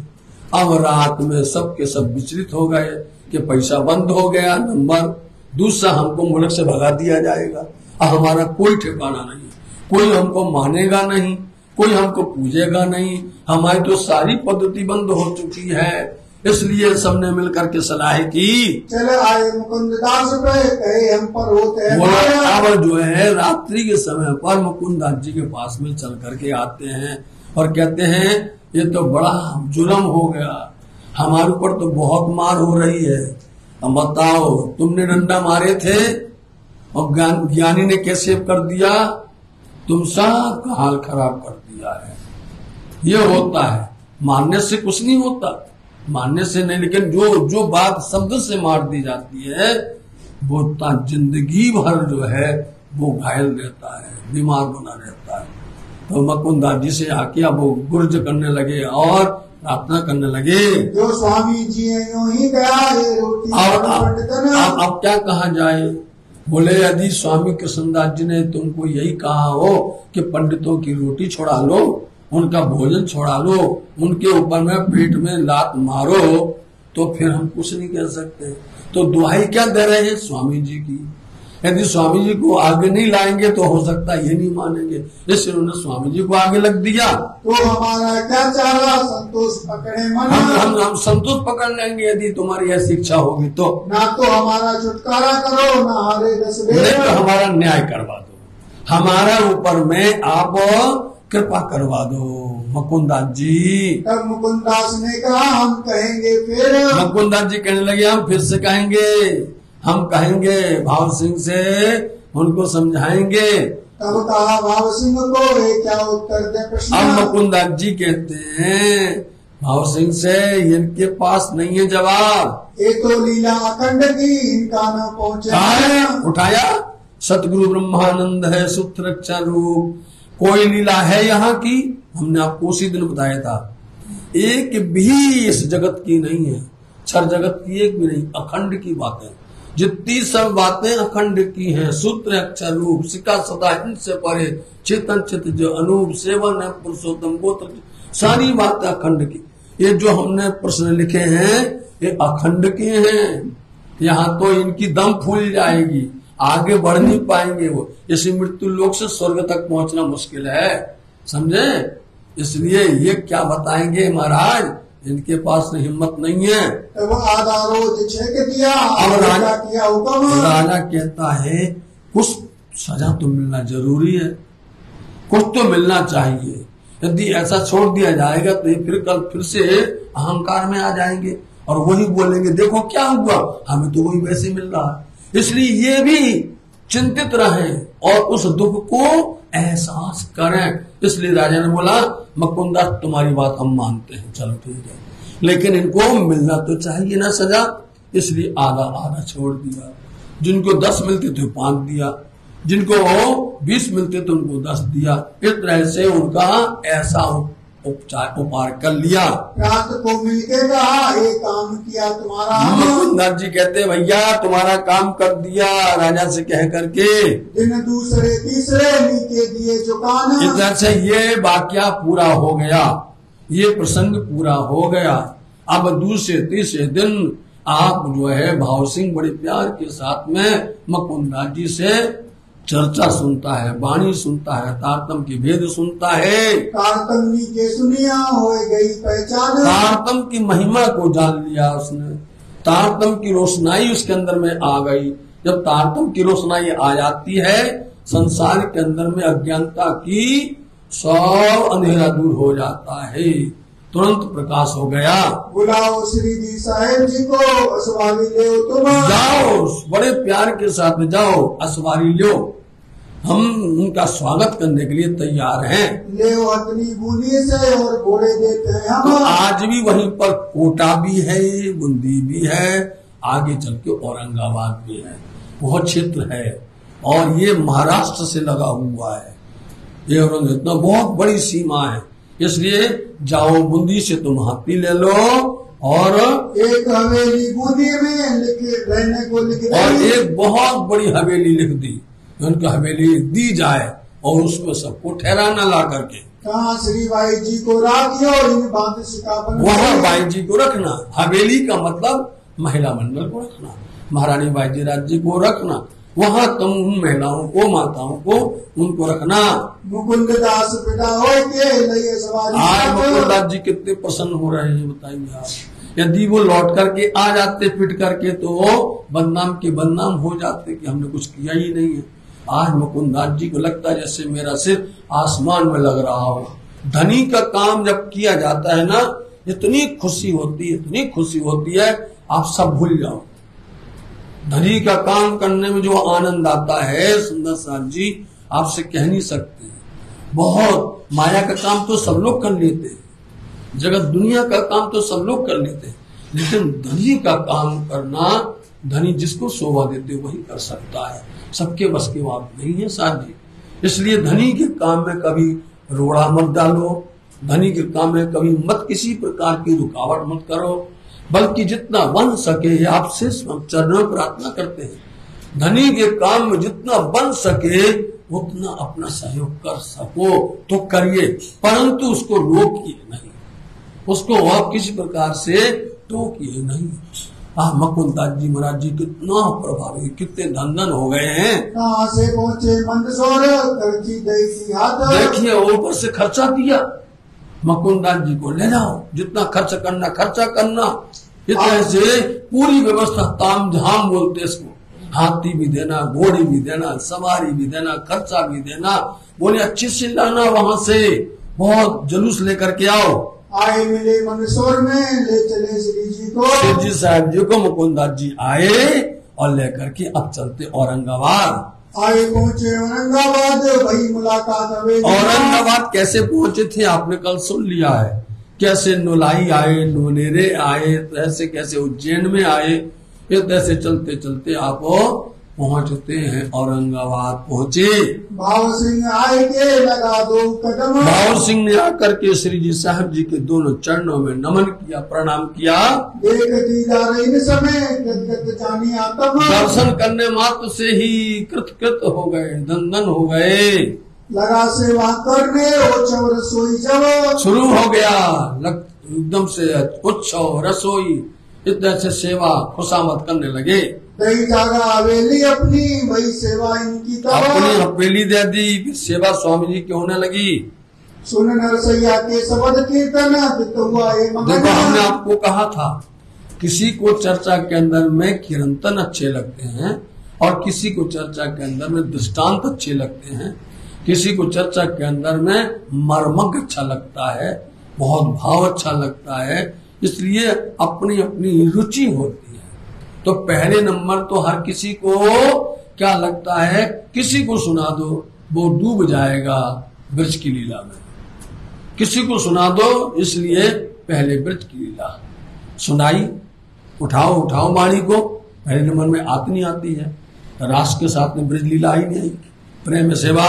अब रात में सबके सब विचलित हो गए कि पैसा बंद हो गया, नंबर दूसरा हमको मुल्क से भगा दिया जाएगा, अब हमारा कोई ठिकाना नहीं, कोई हमको मानेगा नहीं, कोई हमको पूजेगा नहीं, हमारी तो सारी पद्धति बंद हो चुकी है। इसलिए सबने मिलकर के सलाह की, चले आए मुकुंददास पे, कहे हम पर होते हैं। अब जो है रात्रि के समय पर मुकुंददास जी के पास में चल करके आते हैं और कहते हैं ये तो बड़ा जुल्म हो गया, हमारे ऊपर तो बहुत मार हो रही है, अब बताओ तुमने डंडा मारे थे और ज्ञानी ने कैसे कर दिया, तुम सब का हाल खराब कर दिया है। ये होता है, मानने से कुछ नहीं होता, मानने से नहीं, लेकिन जो बात शब्द से मार दी जाती है वो जिंदगी भर जो है वो घायल रहता है, बीमार बना रहता है। तो मुकुंददास जी से आके अब वो गुर्ज करने लगे और प्रार्थना करने लगे। जो स्वामी जी यूं ही गया अब क्या कहा जाए, बोले यदि स्वामी कृष्णदास जी ने तुमको यही कहा हो कि पंडितों की रोटी छोड़ा लो, उनका भोजन छोड़ा लो, उनके ऊपर में पेट में लात मारो, तो फिर हम कुछ नहीं कह सकते। तो दुहाई क्या दे रहे हैं स्वामी जी की, यदि स्वामी जी को आगे नहीं लाएंगे तो हो सकता है ये नहीं मानेंगे, इसलिए उन्होंने स्वामी जी को आगे लग दिया। तो हमारा क्या चारा संतोष पकड़े मन, हम संतोष पकड़ लेंगे यदि तुम्हारी ऐसी इच्छा होगी तो। ना तो हमारा छुटकारा करो, ना हरे दस नहीं तो हमारा न्याय करवा दो, हमारा ऊपर में आप कृपा करवा दो मुकुंददास जी। तब मुकुंददास ने कहा हम कहेंगे फिर। मुकुंददास जी कहने लगे हम फिर से कहेंगे, हम कहेंगे भाव सिंह से, उनको समझाएंगे। तब कहा भाव सिंह को क्या उत्तर दे प्रश्न। अब मुकुंददास जी कहते हैं भाव सिंह से इनके पास नहीं है जवाब, ये तो लीला अखंड की, इनका न पहुंचे। उठाया सतगुरु ब्रह्मानंद है सूत्र रक्षा रूप, कोई लीला है यहाँ की, हमने आपको उसी दिन बताया था, एक भी इस जगत की नहीं है, क्षर जगत की एक भी नहीं, अखंड की बातें, जितनी सब बातें अखंड की हैं, सूत्र अक्षर रूप सिका सदा इनसे परे, चेतन चित जो अनूप सेवन है पुरुषोत्तम गोत्र, सारी बातें अखंड की। ये जो हमने प्रश्न लिखे हैं ये अखंड के हैं, यहाँ तो इनकी दम फूल जाएगी, आगे बढ़ नहीं पाएंगे वो, इसी मृत्यु लोक से स्वर्ग तक पहुंचना मुश्किल है, समझे। इसलिए ये क्या बताएंगे महाराज, इनके पास हिम्मत नहीं है। तब आधा रोज छेक दिया, अब राजा किया हुक्म। राजा कहता है कुछ सजा तो मिलना जरूरी है, कुछ तो मिलना चाहिए, यदि ऐसा छोड़ दिया जाएगा तो ये फिर कल फिर से अहंकार में आ जाएंगे और वही बोलेंगे देखो क्या हुआ, हमें तो वही वैसे मिल रहा है। इसलिए ये भी चिंतित रहें और उस दुख को एहसास करें। इसलिए राजा ने बोला मुकुंददास तुम्हारी बात हम मानते हैं, चलो ठीक है, लेकिन इनको मिलना तो चाहिए ना सजा, इसलिए आधा आधा छोड़ दिया। जिनको 10 मिलते थे 5 दिया, जिनको 20 मिलते थे उनको 10 दिया। इस तरह से उनका ऐसा उपहार कर लिया। प्रात को मिलके कहा ये काम किया तुम्हारा। मुकुंददास जी कहते भैया तुम्हारा काम कर दिया राजा से कह करके। दिन दूसरे तीसरे नीचे दिए चुकाना। इस तरह से ये वाक्या पूरा हो गया, ये प्रसंग पूरा हो गया। अब दूसरे तीसरे दिन आप जो है भाव सिंह बड़े प्यार के साथ में मुकुंददास जी से चर्चा सुनता है, वाणी सुनता है, तारतम की भेद सुनता है। तारतम नीचे सुनिया हो गई पहचान। तारतम की महिमा को जान लिया उसने, तारतम की रोशनाई उसके अंदर में आ गई। जब तारतम की रोशनाई आ जाती है संसार के अंदर में अज्ञानता की सब अंधेरा दूर हो जाता है, तुरंत प्रकाश हो गया। बुलाओ श्री जी साहेब जी को असवारी ले तुम। जाओ बड़े प्यार के साथ में जाओ, असवारी लो, हम उनका स्वागत करने के लिए तैयार हैं। ले अपनी बूंदी से और घोड़े देते हैं हम। तो आज भी वहीं पर कोटा भी है, बूंदी भी है, आगे चल के औरंगाबाद भी है, बहुत क्षेत्र है और ये महाराष्ट्र से लगा हुआ है। ये इतना बहुत बड़ी सीमा है, इसलिए जाओ बूंदी से तुम हाथी ले लो और एक हवेली बूंदी में रहने को लिख दी। और एक बहुत बड़ी हवेली लिख दी, उनकी हवेली दी जाए और उसको सबको ठहराना ला करके। कहाँ श्री भाई जी को राखियो इन बात शिकापन। वहाँ भाई जी को रखना, हवेली का मतलब महिला मंडल को रखना, महारानी बाई जी को रखना, वहाँ तुम उन महिलाओं को माताओं को उनको रखना। मुकुंददास पिता हो के लिए सवारी। आज मुकुंददास जी कितने प्रसन्न हो रहे हैं बताइए आप। यदि वो लौट करके आ जाते पिट करके तो बदनाम के बदनाम हो जाते कि हमने कुछ किया ही नहीं है। आज मुकुंददास जी को लगता है जैसे मेरा सिर आसमान में लग रहा हो। धनी का काम जब किया जाता है ना, इतनी खुशी होती है, इतनी खुशी होती है, आप सब भूल जाओ। धनी का काम करने में जो आनंद आता है सुंदर साहब जी आपसे कह नहीं सकते। बहुत माया का काम तो सब लोग कर लेते हैं, जगत दुनिया का काम तो सब लोग कर लेते हैं, लेकिन धनी का काम करना, धनी जिसको शोभा देते वही कर सकता है, सबके बस की बात नहीं है साहब जी। इसलिए धनी के काम में कभी रोड़ा मत डालो, धनी के काम में कभी मत किसी प्रकार की रुकावट मत करो, बल्कि जितना बन सके आपसे चरणों में प्रार्थना करते हैं। धनी के काम में जितना बन सके उतना अपना सहयोग कर सको तो करिए, परंतु उसको रोकिए नहीं, उसको आप किसी प्रकार से टोकिए नहीं। मुकुंददास जी महाराज जी कितना प्रभावी, कितने धन हो गए हैं। कहाँ से पहुँचे मंदसौर करती देसी हाथ। देखिए ऊपर से खर्चा दिया, मुकुंददास जी को ले जाओ, जितना खर्च करना खर्चा करना। इस तरह से पूरी व्यवस्था ताम झाम बोलते इसको, हाथी भी देना, घोड़ी भी देना, सवारी भी देना, खर्चा भी देना। बोले अच्छी से लाना, वहां से बहुत जुलूस लेकर के आओ। आए मिले मंदसौर में, ले चले श्री जी को। श्री जी साहब जी को मुकुंददास जी आए और लेकर के अब चलते औरंगाबाद। आए पहुँचे औरंगाबाद, वही मुलाकात हवेली। औरंगाबाद कैसे पहुंचे थे आपने कल सुन लिया है, कैसे नोलाई आए, नोनेरे आए, तो ऐसे कैसे उज्जैन में आए, फिर ऐसे चलते चलते आप पहुंचते हैं औरंगाबाद पहुंचे। भाव सिंह आए के लगा दो कदम। भाव सिंह ने आकर के श्री जी साहब जी के दोनों चरणों में नमन किया, प्रणाम किया। देख दीदार इन समय गदगद जानी आत्म। दर्शन करने मात्र से ही कृत कृत हो गए, धन धन हो गए। लगा सेवा करने उत्सव रसोई जब शुरू हो गया, एकदम से उत्सव रसोई इस तरह से सेवा खुशामद करने लगे। दही जागा हवेली अपनी, वही सेवा इनकी अपनी हवेली दे दी, सेवा स्वामी जी की होने लगी। सुन नरसैया के शब्द कीर्तन हुआ। देखो हमने आपको कहा था किसी को चर्चा के अंदर में किरंतन अच्छे लगते हैं और किसी को चर्चा के अंदर में दृष्टांत अच्छे लगते हैं, किसी को चर्चा के अंदर में मर्मज्ञ अच्छा लगता है, बहुत भाव अच्छा लगता है। इसलिए अपनी अपनी रुचि होती है। तो पहले नंबर तो हर किसी को क्या लगता है, किसी को सुना दो वो डूब जाएगा ब्रज की लीला में, किसी को सुना दो, इसलिए पहले ब्रज की लीला सुनाई। उठाओ उठाओ वाणी को, पहले नंबर में आती आती है, रास के साथ में ब्रज लीला ही नहीं। प्रेम सेवा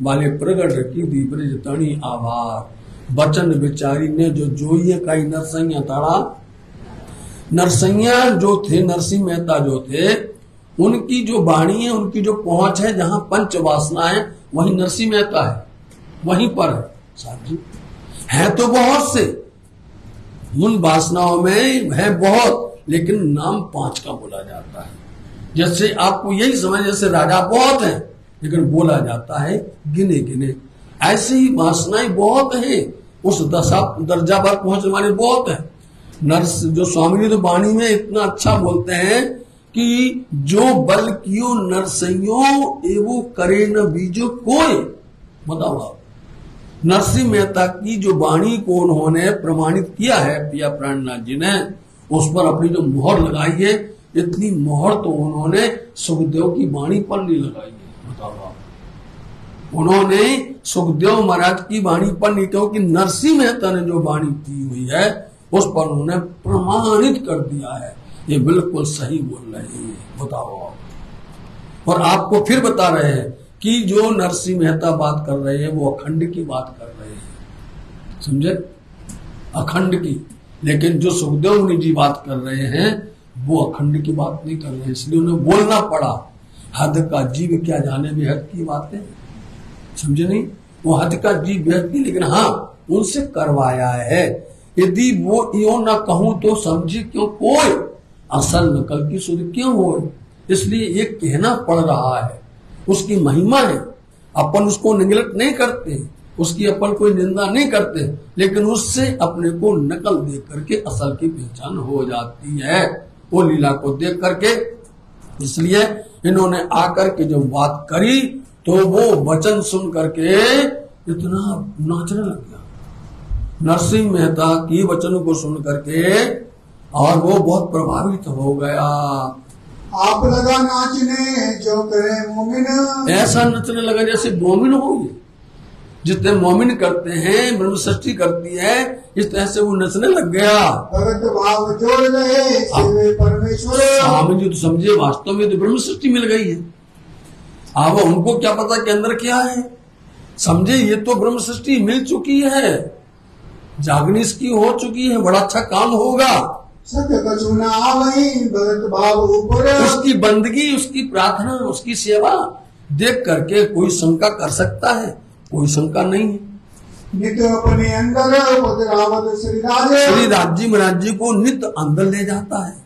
वाले प्रगट की दी ब्रज तणी आभार, बचन बिचारी ने जो जोइए कई नरसैया ताड़ा। नरसैया जो थे, नरसिंह मेहता जो थे, उनकी जो वाणी है, उनकी जो पहुंच है, जहां पंच वासना है वहीं नरसिंह मेहता है, वहीं पर है। साहब जी है तो बहुत से, उन वासनाओं में है बहुत, लेकिन नाम 5 का बोला जाता है। जैसे आपको यही समझ, जैसे राजा बहुत है लेकिन बोला जाता है गिने गिने, ऐसे ही वासनाएं बहुत है, उस दर्जा पर पहुंचने वाले बहुत है। नर्स जो स्वामी जी तो वाणी में इतना अच्छा बोलते हैं कि जो बल कियो नरसइयो एवो करे न बीजो कोई। बताओ आप, नरसिंह मेहता की जो वाणी को उन्होंने प्रमाणित किया है पिया प्राणनाथ जी ने, उस पर अपनी जो मोहर लगाई है, इतनी मोहर तो उन्होंने सुखदेव की वाणी पर नहीं लगाई है। बताओ आप, उन्होंने सुखदेव महाराज की वाणी पर नहीं, क्योंकि नरसिंह मेहता ने जो वाणी की हुई है उस पर उन्होंने प्रमाणित कर दिया है, ये बिल्कुल सही बोल रहे हैं। बताओ आप, और आपको फिर बता रहे हैं कि जो नरसिंह मेहता बात कर रहे हैं वो अखंड की बात कर रहे हैं, समझे, अखंड की। लेकिन जो सुखदेव मुनि जी बात कर रहे हैं वो अखंड की बात नहीं कर रहे हैं, इसलिए उन्हें बोलना पड़ा। हद का जीव क्या जाने भी हद की बातें, समझे नहीं, वो हद का जीव बेहद की, लेकिन हाँ उनसे करवाया है। यदि वो यो ना कहूं तो समझे क्यों कोई, असल नकल की सुध क्यों हो, इसलिए ये कहना पड़ रहा है। उसकी महिमा है, अपन उसको निगलेक्ट नहीं करते, उसकी अपन कोई निंदा नहीं करते, लेकिन उससे अपने को नकल देख करके असल की पहचान हो जाती है, वो लीला को देख करके। इसलिए इन्होंने आकर के जब बात करी तो वो वचन सुन करके इतना नाचने लग गया, नरसिंह मेहता की वचनों को सुन करके, और वो बहुत प्रभावित हो गया। आप लगा नाचने जो करे मोमिन, ऐसा नचने लगा जैसे मोमिन हो गए, जितने मोमिन करते हैं, ब्रह्म सृष्टि करती है, इस तरह से वो नचने लग गया। भगत भाव जोड़ रहे शिव परमेश्वर। स्वामी जी तो समझे वास्तव में तो ब्रह्म सृष्टि मिल गई है। अब उनको क्या पता के अंदर क्या है, समझे, ये तो ब्रह्म सृष्टि मिल चुकी है, जागनी इसकी हो चुकी है, बड़ा अच्छा काम होगा। सत्य कचुना वही भगत भाव ऊपर, उसकी बंदगी, उसकी प्रार्थना, उसकी सेवा देख करके कोई शंका कर सकता है, कोई शंका नहीं है। नित्य अपने अंदर रावत श्रीराज जी महाराज जी को नित्य अंदर ले जाता है।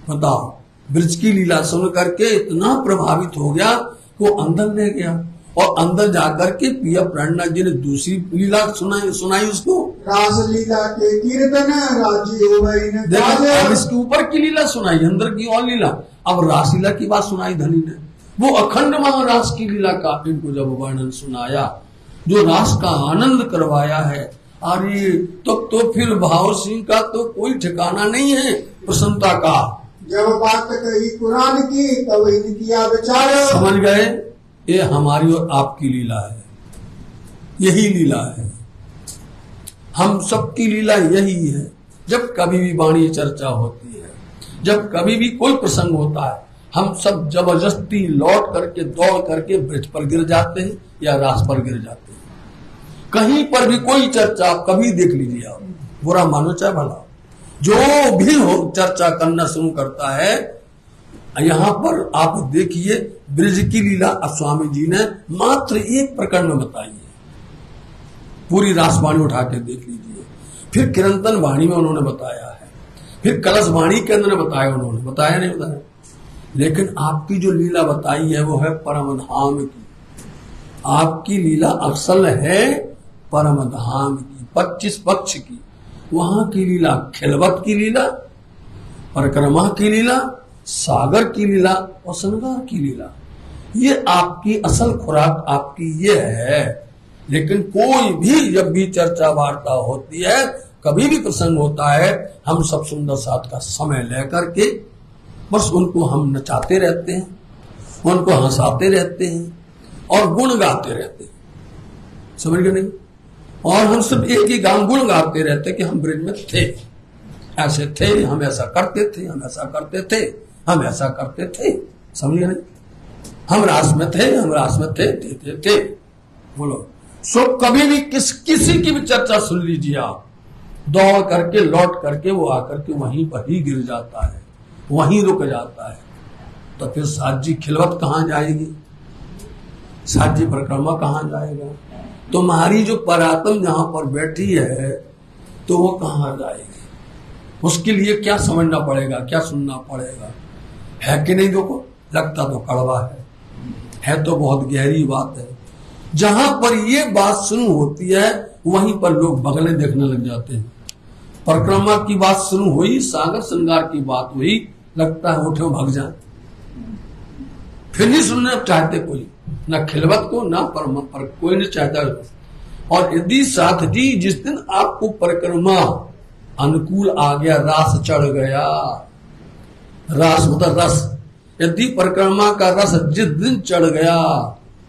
बताओ, ब्रज की लीला सुन करके इतना प्रभावित हो गया कि वो अंदर ले गया, और अंदर जाकर के पिया प्राणनाथ जी ने दूसरी लीला सुनाई उसको, रास लीला के कीर्तन राज्य। देखो, अब इसके ऊपर की लीला सुनाई, अंदर की और लीला, अब रास लीला की बात सुनाई धनी ने। वो अखंड महारास की लीला का इनको जब वर्णन सुनाया, जो रास का आनंद करवाया है, अरे तो फिर भाव सिंह का तो कोई ठिकाना नहीं है प्रसन्नता का। जब बात कही कुरान की तब इन किया विचार, समझ गए, ये हमारी और आपकी लीला है, यही लीला है, हम सबकी लीला यही है। जब कभी भी वाणी चर्चा होती है, जब कभी भी कोई प्रसंग होता है, हम सब जबरदस्ती लौट करके दौड़ करके ब्रज पर गिर जाते हैं या रास पर गिर जाते हैं। कहीं पर भी कोई चर्चा कभी देख लीजिए आप, बुरा मानो चाहे भला, जो भी हो चर्चा करना शुरू करता है, यहाँ पर आप देखिए ब्रज की लीला स्वामी जी ने मात्र एक प्रकरण में बताई है, पूरी रासवाणी उठा के देख लीजिए। फिर किरंतन वाणी में उन्होंने बताया है, फिर कलश वाणी के अंदर बताया, उन्होंने बताया नहीं बताया, लेकिन आपकी जो लीला बताई है वो है परम धाम की। आपकी लीला असल है परम धाम की, 25 पक्ष की, वहां की लीला, खिलवत की लीला, परिक्रमा की लीला, सागर की लीला और संगार की लीला, ये आपकी असल खुराक आपकी ये है। लेकिन कोई भी जब भी चर्चा वार्ता होती है, कभी भी प्रसंग होता है, हम सब सुंदर साथ का समय लेकर के बस उनको हम नचाते रहते हैं, उनको हंसाते रहते हैं और गुण गाते रहते हैं, समझ गए नहीं। और हम सब एक ही गान गुण गाते रहते कि हम ब्रज में थे, ऐसे थे, हम ऐसा करते थे, हम ऐसा करते थे, हम ऐसा करते थे, समझिए नहीं, हम रास में थे, हम रास में थे, थे, थे, थे। बोलो, सो कभी भी किसी की भी चर्चा सुन लीजिए आप, दौड़ करके लौट करके वो आकर के वहीं पर ही गिर जाता है, वहीं रुक जाता है। तो फिर साथ जी खिलवत कहां जाएगी, साथ जी परिक्रमा कहां जाएगा? तुम्हारी जो परात्म जहां पर बैठी है तो वो कहां जाएगी? उसके लिए क्या समझना पड़ेगा, क्या सुनना पड़ेगा, है कि नहीं? देखो लगता तो कड़वा है तो बहुत गहरी बात है। जहां पर ये बात शुरू होती है वहीं पर लोग बगले देखने लग जाते हैं। परिक्रमा की बात शुरू हुई, सागर श्रृंगार की बात हुई, लगता है उठे भाग जाए, फिर नहीं सुनना चाहते कोई, ना खिलवत को ना पर कोई नहीं चाहता। और यदि साथ जी जिस दिन आपको परिक्रमा अनुकूल आ गया, रास चढ़ गया, रास मतलब रस, यदि परिक्रमा का रस जिस दिन चढ़ गया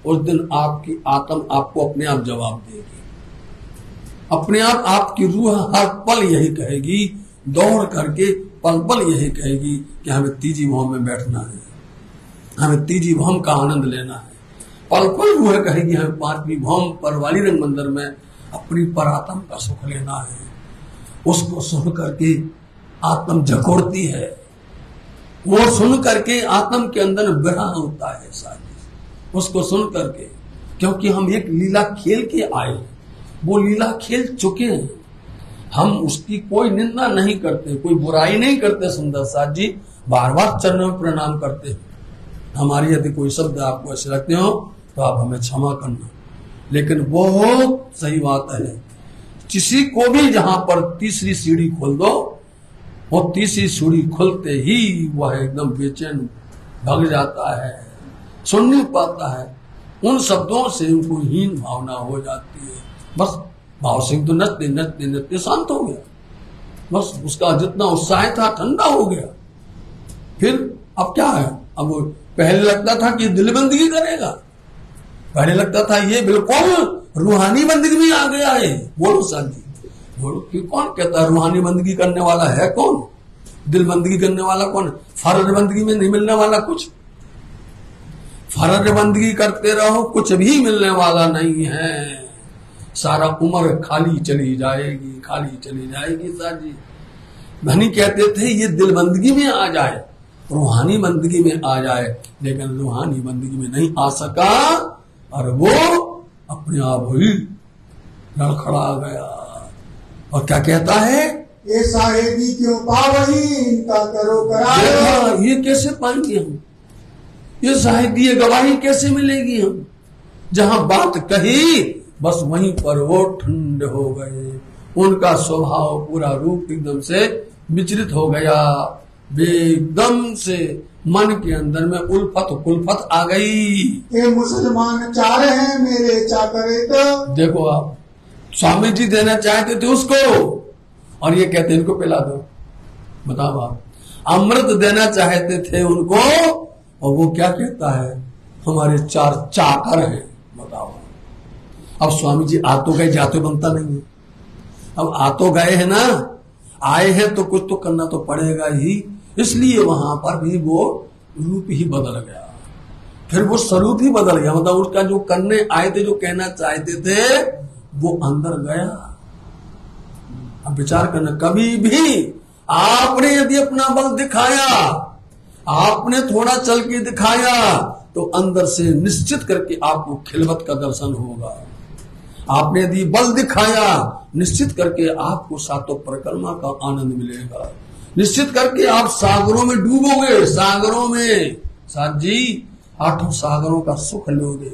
उस दिन आपकी आत्म आपको अपने आप जवाब देगी। अपने आप आपकी रूह हर पल यही कहेगी, दौड़ करके पल पल यही कहेगी कि हमें तीजी भौम में बैठना है, हमें तीजी भौम का आनंद लेना है। पल पल रूह कहेगी हमें पांचवी भौम पर वाली रंग मंदिर में अपनी परात्म का सुख लेना है। उसको सुन करके आत्म झकोड़ती है, वो सुन करके आत्म के अंदर विरह होता है साथी, उसको सुन करके, क्योंकि हम एक लीला खेल के आए, वो लीला खेल चुके हैं, हम उसकी कोई निंदा नहीं करते, कोई बुराई नहीं करते। सुंदर साथ जी बार बार चरणों में प्रणाम करते हैं। हमारी यदि कोई शब्द आपको ऐसे लगते हो तो आप हमें क्षमा करना, लेकिन बहुत सही बात है, किसी को भी जहां पर तीसरी सीढ़ी खोल दो, वो तीसरी सीढ़ी खुलते ही वह एकदम बेचैन भग जाता है, सुन नहीं पाता है, उन शब्दों से उनको हीन भावना हो जाती है। बस भाव सिंह तो नचते नचते नचते शांत हो गया, बस उसका जितना उत्साह था ठंडा हो गया। फिर अब क्या है, अब वो पहले लगता था कि दिलबंदगी करेगा, पहले लगता था ये बिल्कुल रूहानी बंदगी में आ गया है। बोलो साथ जी, बोलो कि कौन कहता है रूहानी बंदगी करने वाला है कौन, दिल बंदगी करने वाला कौन? फर्ज बंदगी में नहीं मिलने वाला कुछ, फर्ज बंदगी करते रहो कुछ भी मिलने वाला नहीं है, सारा उम्र खाली चली जाएगी, खाली चली जाएगी। साथ जी धनी कहते थे ये दिल बंदगी में आ जाए, रूहानी बंदगी में आ जाए, लेकिन रूहानी बंदगी में नहीं आ सका और वो अपने आप ही लड़खड़ा गया। और क्या कहता है, ये साहेबी क्यों पावही इनका करो करार। ये कैसे पाएंगे हम, ये साहिदी ये गवाही कैसे मिलेगी हम? जहां बात कही बस वहीं पर वो ठंड हो गए, उनका स्वभाव पूरा रूप एकदम से विचलित हो गया, एकदम से मन के अंदर में उल्फत कुल्फत आ गई। ये मुसलमान चार हैं मेरे चाकरे तो। देखो आप स्वामी जी देना चाहते थे उसको और ये कहते इनको पिला दो, बताओ आप, अमृत देना चाहते थे उनको और वो क्या कहता है हमारे चार चाकर हैं, बताओ। अब स्वामी जी आ तो गए, जाते बनता नहीं है, अब आ तो गए हैं ना, आए हैं तो कुछ तो करना तो पड़ेगा ही, इसलिए वहां पर भी वो रूप ही बदल गया, फिर वो स्वरूप ही बदल गया, मतलब उसका जो करने आए थे, जो कहना चाहते थे वो अंदर गया। अब विचार करना, कभी भी आपने यदि अपना बल दिखाया, आपने थोड़ा चल के दिखाया तो अंदर से निश्चित करके आपको खिलवत का दर्शन होगा। आपने यदि बल दिखाया निश्चित करके आपको सातों परिक्रमा का आनंद मिलेगा, निश्चित करके आप सागरों में डूबोगे, सागरों में साथ जी आठों सागरों का सुख लोगे।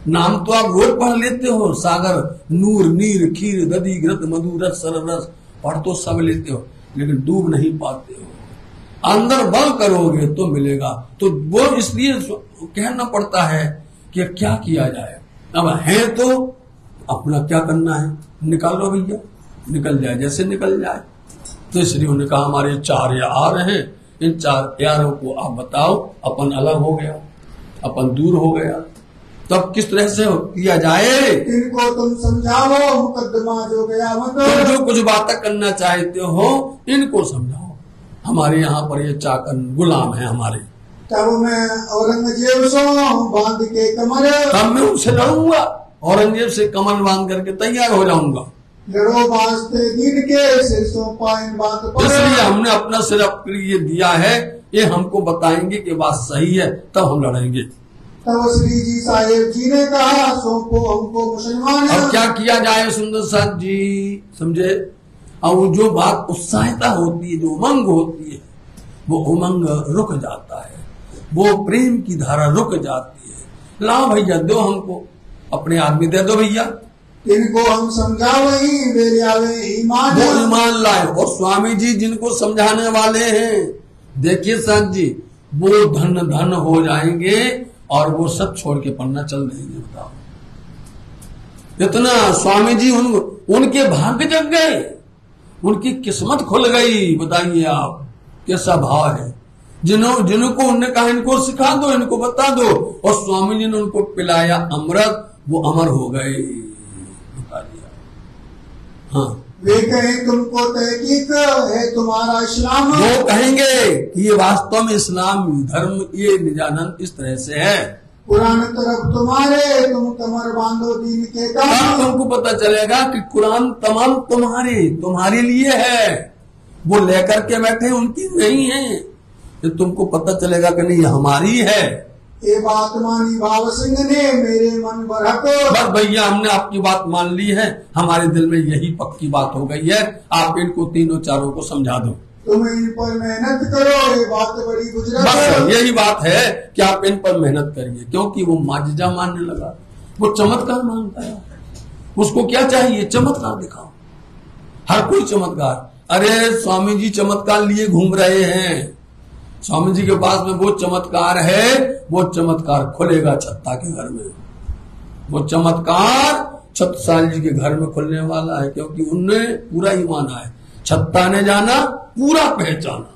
नाम तो आप रोज पढ़ लेते हो, सागर नूर नीर खीर दधी घृत मधु रस सररस पढ़ तो सब लेते हो, लेकिन डूब नहीं पाते हो। अंदर बल करोगे तो मिलेगा। तो वो इसलिए कहना पड़ता है कि क्या किया जाए, अब है तो अपना क्या करना है, निकालो भैया, निकल जाए जैसे निकल जाए। तो इसलिए उन्होंने कहा हमारे चार यार हैं, इन चार यारों को आप बताओ, अपन अलग हो गया, अपन दूर हो गया, तब किस तरह से किया जाए, इनको तुम समझाओ, मुकदमा जो गया तुम जो कुछ बातें करना चाहते हो इनको समझाओ। हमारे यहाँ पर ये चाकर गुलाम है हमारे, तब मैं औरंगजेब सो बांध के कमर, तब मैं उनसे लड़ूंगा, औरंगजेब से कमर बांध करके तैयार हो जाऊंगा। लड़ो बांसते दीन के सिर सौंपा इन बात पर। इसलिए हमने अपना सिर आपके लिए दिया है, ये हमको बताएंगे कि बात सही है तब हम लड़ेंगे। तब श्री जी साहेब जी ने कहा सौंपो हमको मुसलमान। अब क्या किया जाए सुंदर साथ जी, समझे? अब जो बात उत्साहिता होती है, जो उमंग होती है, वो उमंग रुक जाता है, वो प्रेम की धारा रुक जाती है। लाओ भैया दो हमको अपने आदमी दे दो भैया, इनको हम समझावे वे आवे ईमान। वो ईमान लाए। और स्वामी जी जिनको समझाने वाले हैं, देखिए संत जी, वो धन धन हो जाएंगे और वो सब छोड़ के पन्ना चल देंगे। बताओ, इतना स्वामी जी उनके भाग्य जग गए, उनकी किस्मत खुल गई। बताइए आप कैसा भाव है। जिनको उन्होंने कहा इनको सिखा दो, इनको बता दो, और स्वामी जी ने उनको पिलाया अमृत, वो अमर हो गए। बता दिया। हाँ, वे कहें तुमको तहकीक है तुम्हारा इस्लाम। वो कहेंगे कि ये वास्तव में इस्लाम धर्म ये निजानंद इस तरह से है। कुरान तरफ तुम्हारे तुम कमर बांधो दीन के काम। तुमको पता चलेगा कि कुरान तमाम तुम्हारे लिए है, वो लेकर के बैठे उनकी नहीं है। तो तुमको पता चलेगा कि नहीं हमारी है। ये बात मानी भाव सिंह ने मेरे मन बरहक। बस भैया हमने आपकी बात मान ली है, हमारे दिल में यही पक्की बात हो गई है। आप इनको तीनों चारों को समझा दो, तुम इन पर मेहनत करो, ये बात बड़ी गुजरत। बस यही बात है कि आप इन पर मेहनत करिए। क्योंकि वो माजिजा मानने लगा, वो चमत्कार मानता है। उसको क्या चाहिए? चमत्कार दिखाओ, हर कोई चमत्कार। अरे स्वामी जी चमत्कार लिए घूम रहे हैं, स्वामी जी के पास में वो चमत्कार है, वो चमत्कार खुलेगा छत्ता के घर में। वो चमत्कार छत्रसाल जी के घर में खुलने वाला है, क्योंकि उनने पूरा ही माना है। छत्ता ने जाना पूरा पहचाना,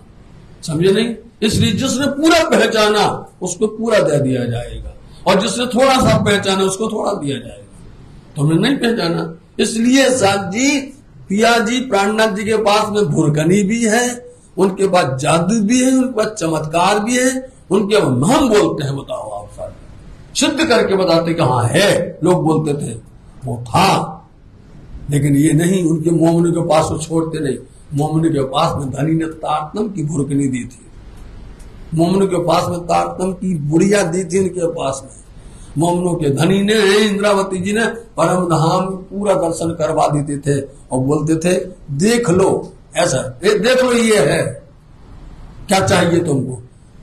समझे नहीं? इसलिए जिसने पूरा पहचाना उसको पूरा दे दिया जाएगा, और जिसने थोड़ा सा पहचाना उसको थोड़ा दिया जाएगा। तुमने नहीं पहचाना, इसलिए साथ जी पिया जी प्राणनाथ जी के पास में भुरकनी भी है, उनके पास जादू भी है, उनके पास चमत्कार भी है, उनके हम बोलते हैं। बताओ आप साथ सिद्ध करके बताते कि हाँ है, लोग बोलते थे वो था, लेकिन ये नहीं। उनके मोमनी के पास वो छोड़ते नहीं। मोमनी के पास में धनी ने तारतम की भुरकनी दी थी, मोमनी के पास में तारतम की बुढ़िया दी थी उनके पास में। मोमनों के धनी ने, इंद्रावती जी ने परम धाम पूरा दर्शन करवा देते थे और बोलते थे देख लो ऐसा, देख लो ये है। क्या चाहिए तुमको?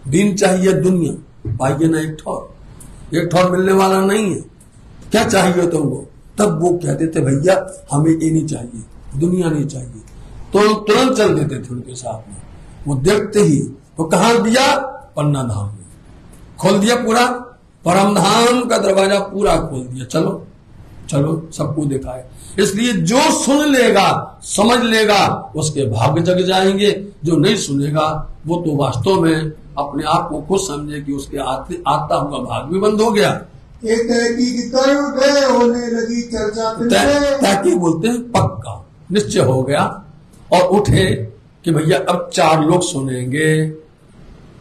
दिन चाहिए दुनिया, पाइए ना एक ठौर मिलने वाला नहीं है। क्या चाहिए तुमको? तब वो कहते थे भैया हमें ये नहीं चाहिए, दुनिया नहीं चाहिए, तो तुरंत चल देते थे उनके साथ में। वो देखते ही तो कहाँ दिया? पन्ना धाम में खोल दिया, पूरा परम धाम का दरवाजा पूरा खोल दिया। चलो चलो सबको दिखाए। इसलिए जो सुन लेगा समझ लेगा उसके भाग्य जग जाएंगे, जो नहीं सुनेगा वो तो वास्तव में अपने आप को खुद समझे कि उसके आता हुआ भाग भी बंद हो गया। होने लगी चर्चा, तहकीक बोलते हैं पक्का निश्चय हो गया, और उठे कि भैया अब 4 लोग सुनेंगे।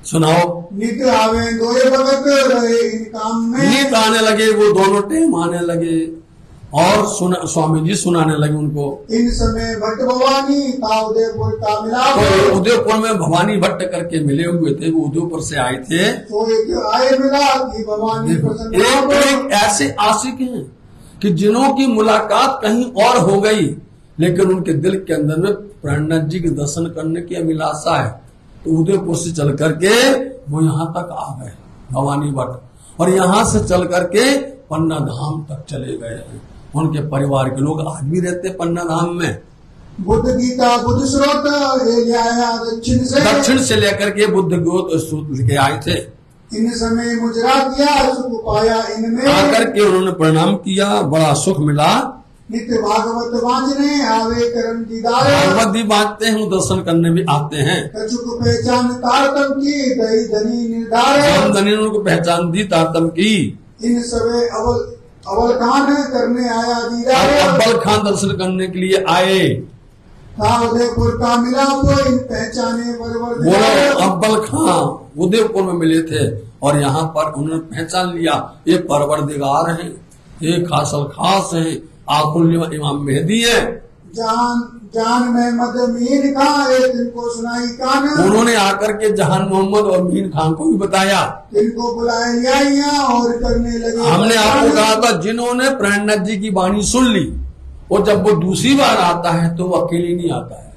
सुनाओ। नित आवे दोए भगत रहे इन काम में। नित आने लगे, वो दोनों टेम आने लगे और स्वामी जी सुनाने लगे उनको। इन समय भट्ट भवानी था उदयपुर का मिला। तो उदयपुर में भवानी भट्ट करके मिले हुए थे, वो उदयपुर से आए थे। तो एक आए मिला कि भवानी एक ऐसे आशिक हैं कि जिन्हों की मुलाकात कहीं और हो गई, लेकिन उनके दिल के अंदर में प्राणनाथ जी के दर्शन करने की अभिलाषा है। तो उदयपुर से चल करके वो यहाँ तक आ गए भवानी भट्ट, और यहाँ से चल करके पन्ना धाम तक चले गए हैं। उनके परिवार के लोग आज भी रहते पन्ना धाम में। बुद्ध गीता बुद्ध स्रोत ले आया दक्षिण से लेकर के बुद्ध स्रोत लेके आए थे। इन समय मुजरा किया सुख पाया इनमें। आकर के उन्होंने प्रणाम किया, बड़ा सुख मिला। नित्य भागवत वांचने आवे करम दीदार। भागवत भी बांटते हैं, दर्शन करने भी आते हैं। कछुक पहचान तारतम की दही धनी निर्धार। धनी ने उनको पहचान दी तारतम की। इन सवे अवल खान करने आया दीदार। अव्वल खान दर्शन करने के लिए आए। उदयपुर का मिला वो इन पहचाने बरबर। बोलो अव्वल खान उदयपुर में मिले थे और यहाँ पर उन्होंने पहचान लिया ये परवरदिगार हैं, ये खासल खास है, आकुल इमाम मेहदी है। जान में मद मीन खां तिनको सुनाई कान। उन्होंने आकर के जहान मोहम्मद और मीन खान को भी बताया, तिनको बुलाए लिया और करने लगे। हमने आपको कहा था जिन्होंने प्राणनाथ जी की वाणी सुन ली, और जब वो दूसरी बार आता है तो वो अकेले नहीं आता है,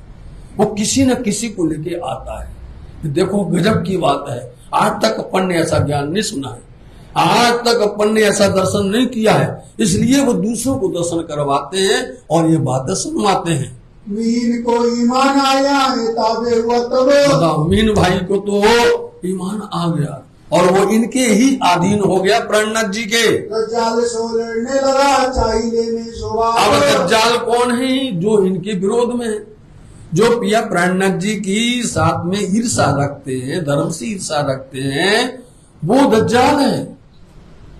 वो किसी न किसी को लेके आता है। देखो गजब की बात है, आज तक अपन ने ऐसा ज्ञान नहीं सुना है, आज तक अपन ने ऐसा दर्शन नहीं किया है, इसलिए वो दूसरों को दर्शन करवाते हैं और ये बातें सुनवाते हैं। मीन को ईमान आया ताबे हुआ तब। बताओ, मीन भाई को तो ईमान आ गया और वो इनके ही अधीन हो गया, प्राणनाथ जी के। दज्जाल सो लड़ने लगा चाहिए में सोवा। अब दज्जाल कौन है? जो इनके विरोध में है, जो पिया प्राणनाथ जी की साथ में ईर्षा रखते हैं, धर्म से ईर्षा रखते हैं, वो दज्जाल है।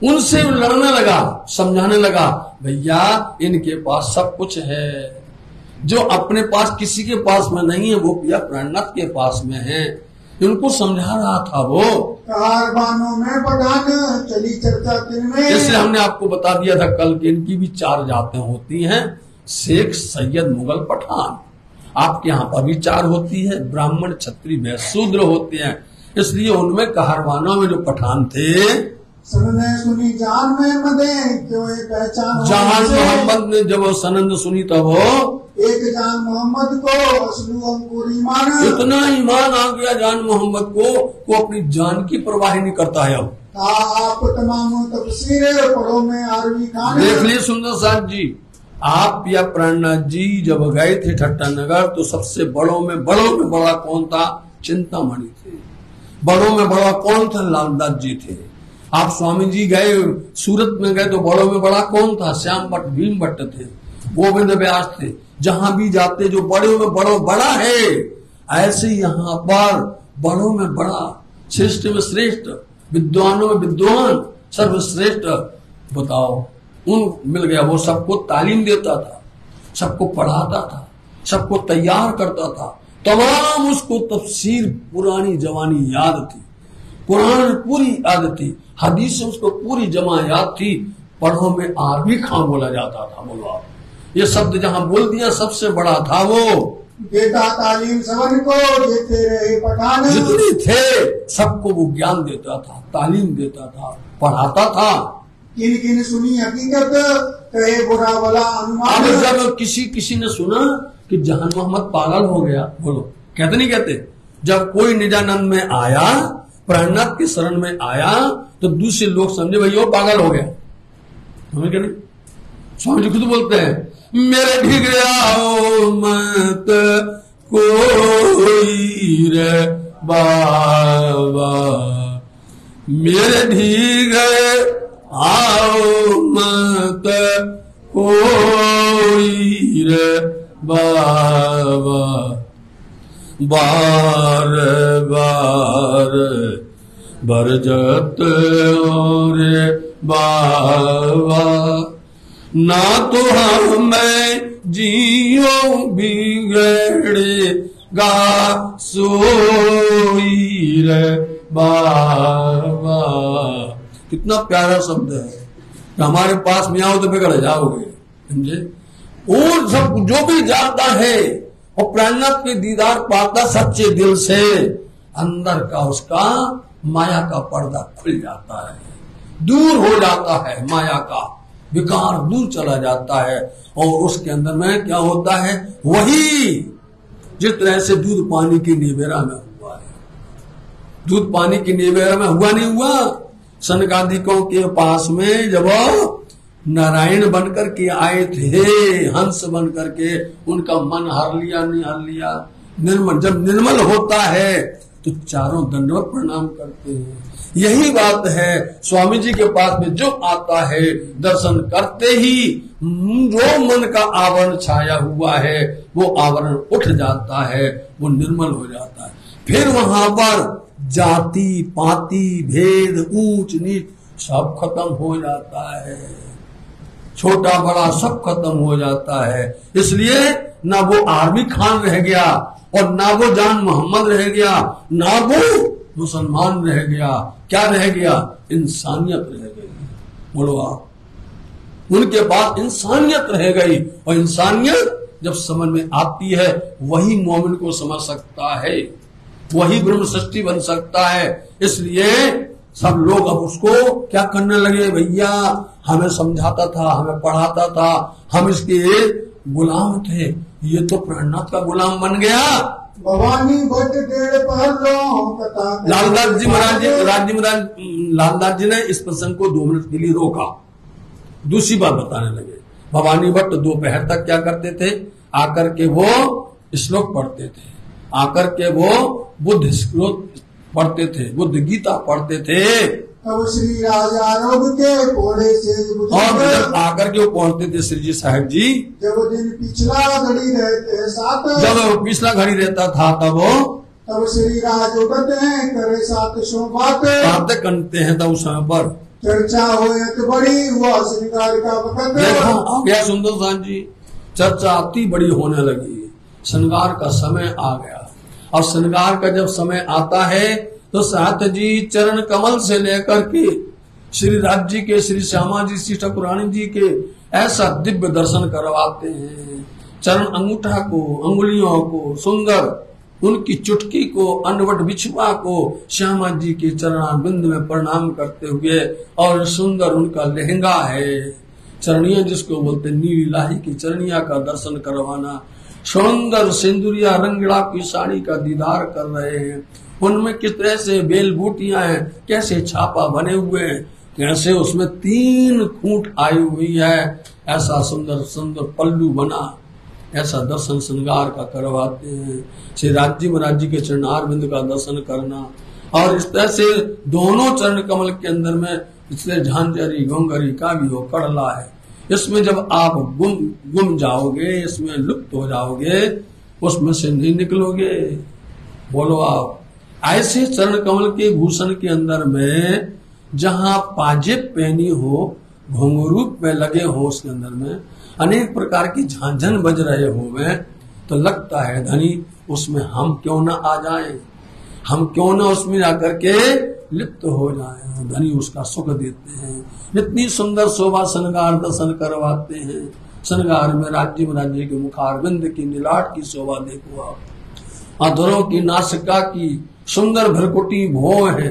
उनसे लड़ने लगा, समझाने लगा, भैया इनके पास सब कुछ है, जो अपने पास किसी के पास में नहीं है वो पिया प्राणनाथ के पास में है। उनको समझा रहा था वो। कारवानों में पठान चली चर्चा दिन में। इसलिए हमने आपको बता दिया था कल कि इनकी भी 4 जातें होती हैं, शेख, सैयद, मुगल, पठान। आपके यहाँ पर भी 4 होती है, ब्राह्मण, क्षत्रिय, वैश्य, शूद्र होते हैं। इसलिए उनमें कहरवानों में जो पठान थे, सुनने सुनी जान में मदे क्यों पहचान। जान मोहम्मद ने जब सनंद सुनी तब एक जान मोहम्मद को असलू अंकुर ईमान। इतना ईमान आ गया जान मोहम्मद को अपनी जान की परवाह नहीं करता है। अब आप तमाम तफसीर पढ़ो में आरवी खान। देख लिए सुंदर साहब जी, आप या प्राणनाथ जी जब गए थे ठट्टा नगर तो सबसे बड़ों में बड़ा कौन था? चिंतामणि थे। बड़ों में बड़ा कौन था? लालदास जी थे। आप स्वामी जी गए, सूरत में गए तो बड़ों में बड़ा कौन था? श्याम भट्ट, भीम भट्ट थे, गोविंद व्यास थे। जहां भी जाते जो बड़ों में बड़ा है, ऐसे यहाँ पर बड़ों में बड़ा, श्रेष्ठ में श्रेष्ठ, विद्वानों में विद्वान, सर्वश्रेष्ठ। बताओ, उन मिल गया। वो सबको तालीम देता था, सबको पढ़ाता था, सबको तैयार करता था। तमाम उसको तफसीर पुरानी जवानी याद थी, कुरान पूरी याद थी, हदीस उसको पूरी जमा याद थी। पढ़ो में आरबी खां बोला जाता था। बोलो आप, ये शब्द जहां बोल दिया सबसे बड़ा था वो। देता तालीम सबन को देते रहे पठान। जितने थे सबको वो ज्ञान देता था, तालीम देता था, पढ़ाता था। किन किन सुनी हकीकत कहे बुरा वाला अनुमान। अब जब किसी ने सुना कि जहान मोहम्मद पागल हो गया, बोलो कहते नहीं कहते, जब कोई निजानंद में आया, प्राणनाथ के शरण में आया, तो दूसरे लोग समझे भाई वो पागल हो गया। हमें क्या नहीं, स्वामी जी खुद बोलते हैं, मेरे ढिग आओ मत कोई रे बाबा, मेरे ढिग आओ मत कोई रे बाबा, बार बार बरजत रे बाबा, ना तो हमें जियो बिगड़ेगा सोई रे बाबा। कितना प्यारा शब्द है कि हमारे पास में आओ तो बिगड़ जाओगे, समझे। और सब जो भी जाता है और प्राणनाथ के दीदार पाता सच्चे दिल से, अंदर का उसका माया का पर्दा खुल जाता है, दूर हो जाता है, माया का विकार दूर चला जाता है। और उसके अंदर में क्या होता है? वही जिस तरह से दूध पानी की निवेरा में हुआ है। दूध पानी की निवेरा में हुआ नहीं हुआ? सनकादिकों के पास में जब नारायण बनकर के आए थे, हंस बनकर के, उनका मन हर लिया नहीं हर लिया। निर्मल, जब निर्मल होता है तो चारों दंडवत प्रणाम करते हैं। यही बात है, स्वामी जी के पास में जो आता है, दर्शन करते ही जो मन का आवरण छाया हुआ है वो आवरण उठ जाता है, वो निर्मल हो जाता है। फिर वहां पर जाति पाति भेद ऊंच नीच सब खत्म हो जाता है, छोटा बड़ा सब खत्म हो जाता है। इसलिए ना वो आर्मी खान रह गया और ना वो जान मोहम्मद रह गया, ना वो मुसलमान रह गया। क्या रह गया? इंसानियत रह गई। बोलो आप, उनके पास इंसानियत रह गई, और इंसानियत जब समझ में आती है वही मोमिन को समझ सकता है, वही ब्रह्म सृष्टि बन सकता है। इसलिए सब लोग अब उसको क्या करने लगे, भैया हमें समझाता था, हमें पढ़ाता था, हम इसके गुलाम थे, ये तो प्राणनाथ का गुलाम बन गया। भवानी भट्ट डेढ़ पहर लालदास जी ने इस प्रसंग को 2 मिनट के लिए रोका, दूसरी बात बताने लगे। भवानी भट्ट दोपहर तक क्या करते थे, आकर के वो श्लोक पढ़ते थे, आकर के वो बुद्ध श्लोक पढ़ते थे, बुद्ध गीता पढ़ते थे। तब श्री राजा रोग के कोड़े से और जब आकर के वो पहुंचते थे श्री जी साहब जी, जब दिन पिछला घड़ी रहते साथ, जब पिछला घड़ी रहता था तब श्री राज उठते हैं करे साथ सो बातें करते हैं, तब उस समय पर चर्चा हो तो बड़ी हुआ श्रृंगार का वक्त। देखो आ गया सुंदर साहब जी, चर्चा अति बड़ी होने लगी, श्रृंगार का समय आ गया। और श्रृंगार का जब समय आता है तो साथ जी चरण कमल से लेकर के श्री राज जी के, श्री श्यामा जी, श्री ठाकुरानी जी के ऐसा दिव्य दर्शन करवाते हैं। चरण अंगूठा को, अंगुलियों को, सुंदर उनकी चुटकी को, अनवट बिछुआ को श्यामा जी के चरणारविंद में प्रणाम करते हुए, और सुंदर उनका लहंगा है, चरणिया जिसको बोलते नीली लाही की चरणिया का दर्शन करवाना, सुंदर सिंदूरिया रंगड़ा की साड़ी का दीदार कर रहे हैं। उनमें किस तरह से बेल बूटियां हैं, कैसे छापा बने हुए हैं, कैसे उसमें 3 खूंट आई हुई है, ऐसा सुंदर सुंदर पल्लू बना, ऐसा दर्शन श्रृंगार का करवाते हैं। श्री राज्य महाराज जी के चरणारविंद का दर्शन करना, और इस तरह से दोनों चरण कमल के अंदर में इसलिए झांझरी घोंघरी का भी हो कड़ला है। इसमें जब आप गुम जाओगे, इसमें लुप्त हो जाओगे, उसमें से नहीं निकलोगे। बोलो आप, ऐसे चरण कमल के भूषण के अंदर में जहां पाजेब पहनी हो, घुंघरू में लगे हो, उसके अंदर में अनेक प्रकार की झांझन बज रहे हो, तो लगता है धनी उसमें हम क्यों ना आ जाएं, हम क्यों ना उसमें आकर के लिप्त हो जाएं। धनी उसका सुख देते हैं। इतनी सुंदर शोभा श्रृंगार दर्शन करवाते हैं। श्रृंगार में राज्य महाराज के मुखारविंद की नीलाट की शोभा देखो आप, अधरों की नासिका की सुंदर भ्रकुटी भौं है,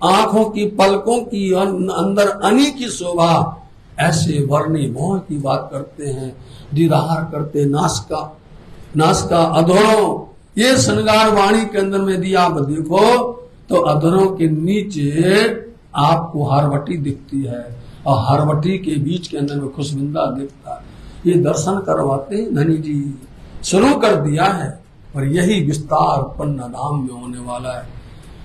आंखों की पलकों की अंदर अनी की शोभा, ऐसे वर्णी भौं की बात करते हैं, दीदार करते नासिका अधरों, ये श्रृंगार वाणी के अंदर में दिया आप देखो तो अधरों के नीचे आपको हारवटी दिखती है, और हारवटी के बीच के अंदर में खुशबिंदा दिखता है। ये दर्शन करवाते हैं धनी जी, शुरू कर दिया है, और यही विस्तार पन्ना धाम में होने वाला है।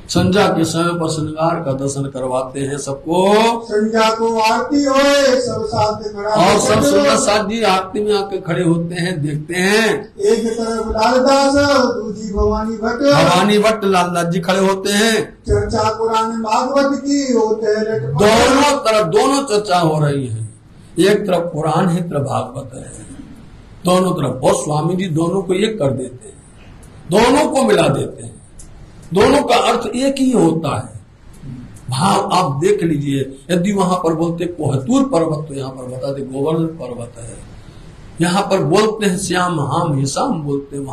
संध्या के समय पर श्रृंगार का दर्शन करवाते हैं सबको। संध्या को आरती होए सब साथ खड़ा, और सब सुंदर साथ जी आरती में आके खड़े होते हैं, देखते हैं। एक तरफ लालदास, दूसरी भवानी भट्ट, भवानी भट्ट लालदास जी खड़े होते हैं। चर्चा पुराण भागवत की होते हैं, दोनों चर्चा हो रही है। एक तरफ पुराण है, एक तरफ भागवत है, दोनों तरफ। और स्वामी जी दोनों को एक कर देते हैं, दोनों को मिला देते हैं, दोनों का अर्थ एक ही होता है। भाव आप देख लीजिए, यदि वहां पर बोलते कोहतूर पर्वत तो यहाँ पर बताते गोवर्धन पर्वत है। यहाँ पर बोलते हैं श्याम हाम हिसाम बोलते हैं,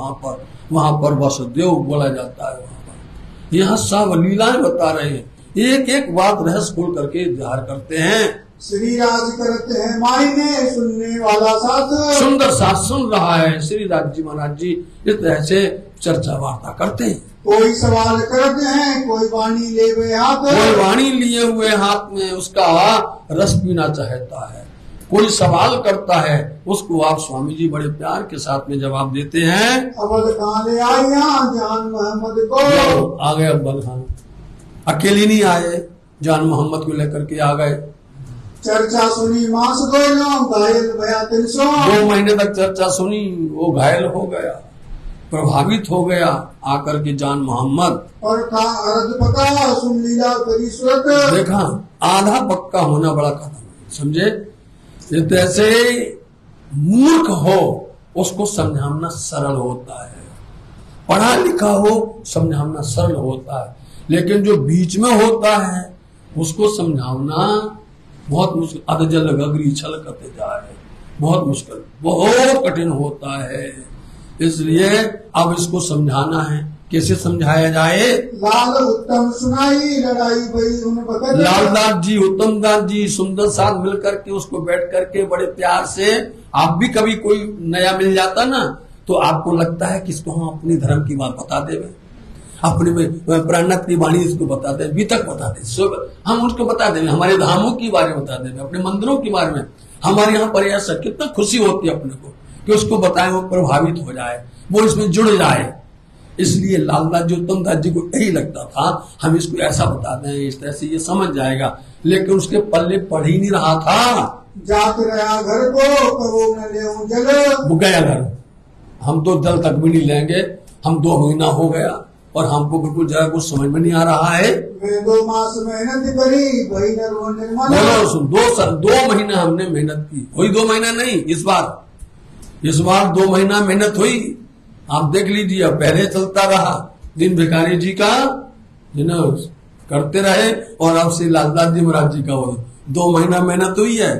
वहां पर वसुदेव बोला जाता है। वहां पर यहाँ सब लीलाएं बता रहे हैं, एक एक बात रहस्य खोल करके ध्यान करते हैं। श्री राज करते हैं मायने, सुनने वाला साथ सुंदर साथ सुन रहा है। श्री राज जी महाराज जी इस तरह से चर्चा वार्ता करते हैं। कोई सवाल करते हैं, कोई वाणी ले हुए हाथ, कोई वाणी लिए हुए हाथ में उसका रस पीना चाहता है, कोई सवाल करता है, उसको आप स्वामी जी बड़े प्यार के साथ में जवाब देते हैं। अवध कहाँ ले आए जान मोहम्मद को, आ गए अब्बल खान, अकेले नहीं आए, जान मोहम्मद को लेकर के आ गए। चर्चा सुनी मास गोलो, घायल भया 300, 2 महीने तक चर्चा सुनी, वो घायल हो गया, प्रभावित हो गया आकर के जान मोहम्मद। और था अर्ध पका सुन लीला करी सुरत, देखा आधा पक्का होना बड़ा कदम है, समझे। जैसे मूर्ख हो उसको समझाना सरल होता है, पढ़ा लिखा हो समझाना सरल होता है, लेकिन जो बीच में होता है उसको समझाना बहुत मुश्किल। अधजल गगरी छलकते जाए, बहुत मुश्किल, बहुत कठिन होता है। इसलिए अब इसको समझाना है। कैसे समझाया जाए? लाल उत्तम सुनाई लड़ाई भई उन बगत। लालदास जी, उत्तम दास जी सुंदर साथ मिलकर के उसको बैठ करके बड़े प्यार से, आप भी कभी कोई नया मिल जाता ना तो आपको लगता है कि इसको हम अपनी धर्म की बात बता देवे, अपने प्राणनाथ की वाणी इसको बता दे, बीतक बता दे, हम उसको बता देंगे, हमारे धामों के बारे में बता देंगे, अपने मंदिरों के बारे में। हमारे यहाँ पर ऐसा कितना खुशी होती है अपने को कि उसको बताएं, वो प्रभावित हो जाए, वो इसमें जुड़ जाए। इसलिए लालदास जी, उत्तम दास जी को यही लगता था हम इसको ऐसा बता दें, इस तरह से ये समझ जाएगा। लेकिन उसके पल्ले पढ़ ही नहीं रहा था। जात रहा घर को कबो न ले जल। वो गया घर, हम तो जल तक भी नहीं लेंगे, हम 2 महीना हो गया और हमको बिल्कुल जरा कुछ समझ में नहीं आ रहा है। मैं 2 मास मेहनत करी वही निर्मल। 2 महीना हमने मेहनत की, वही 2 महीना नहीं, इस बार 2 महीना मेहनत हुई। आप देख लीजिए, पहले चलता रहा दिन भिखारी जी का करते रहे और अब श्री लालदास जी महाराज जी का वो 2 महीना मेहनत हुई है।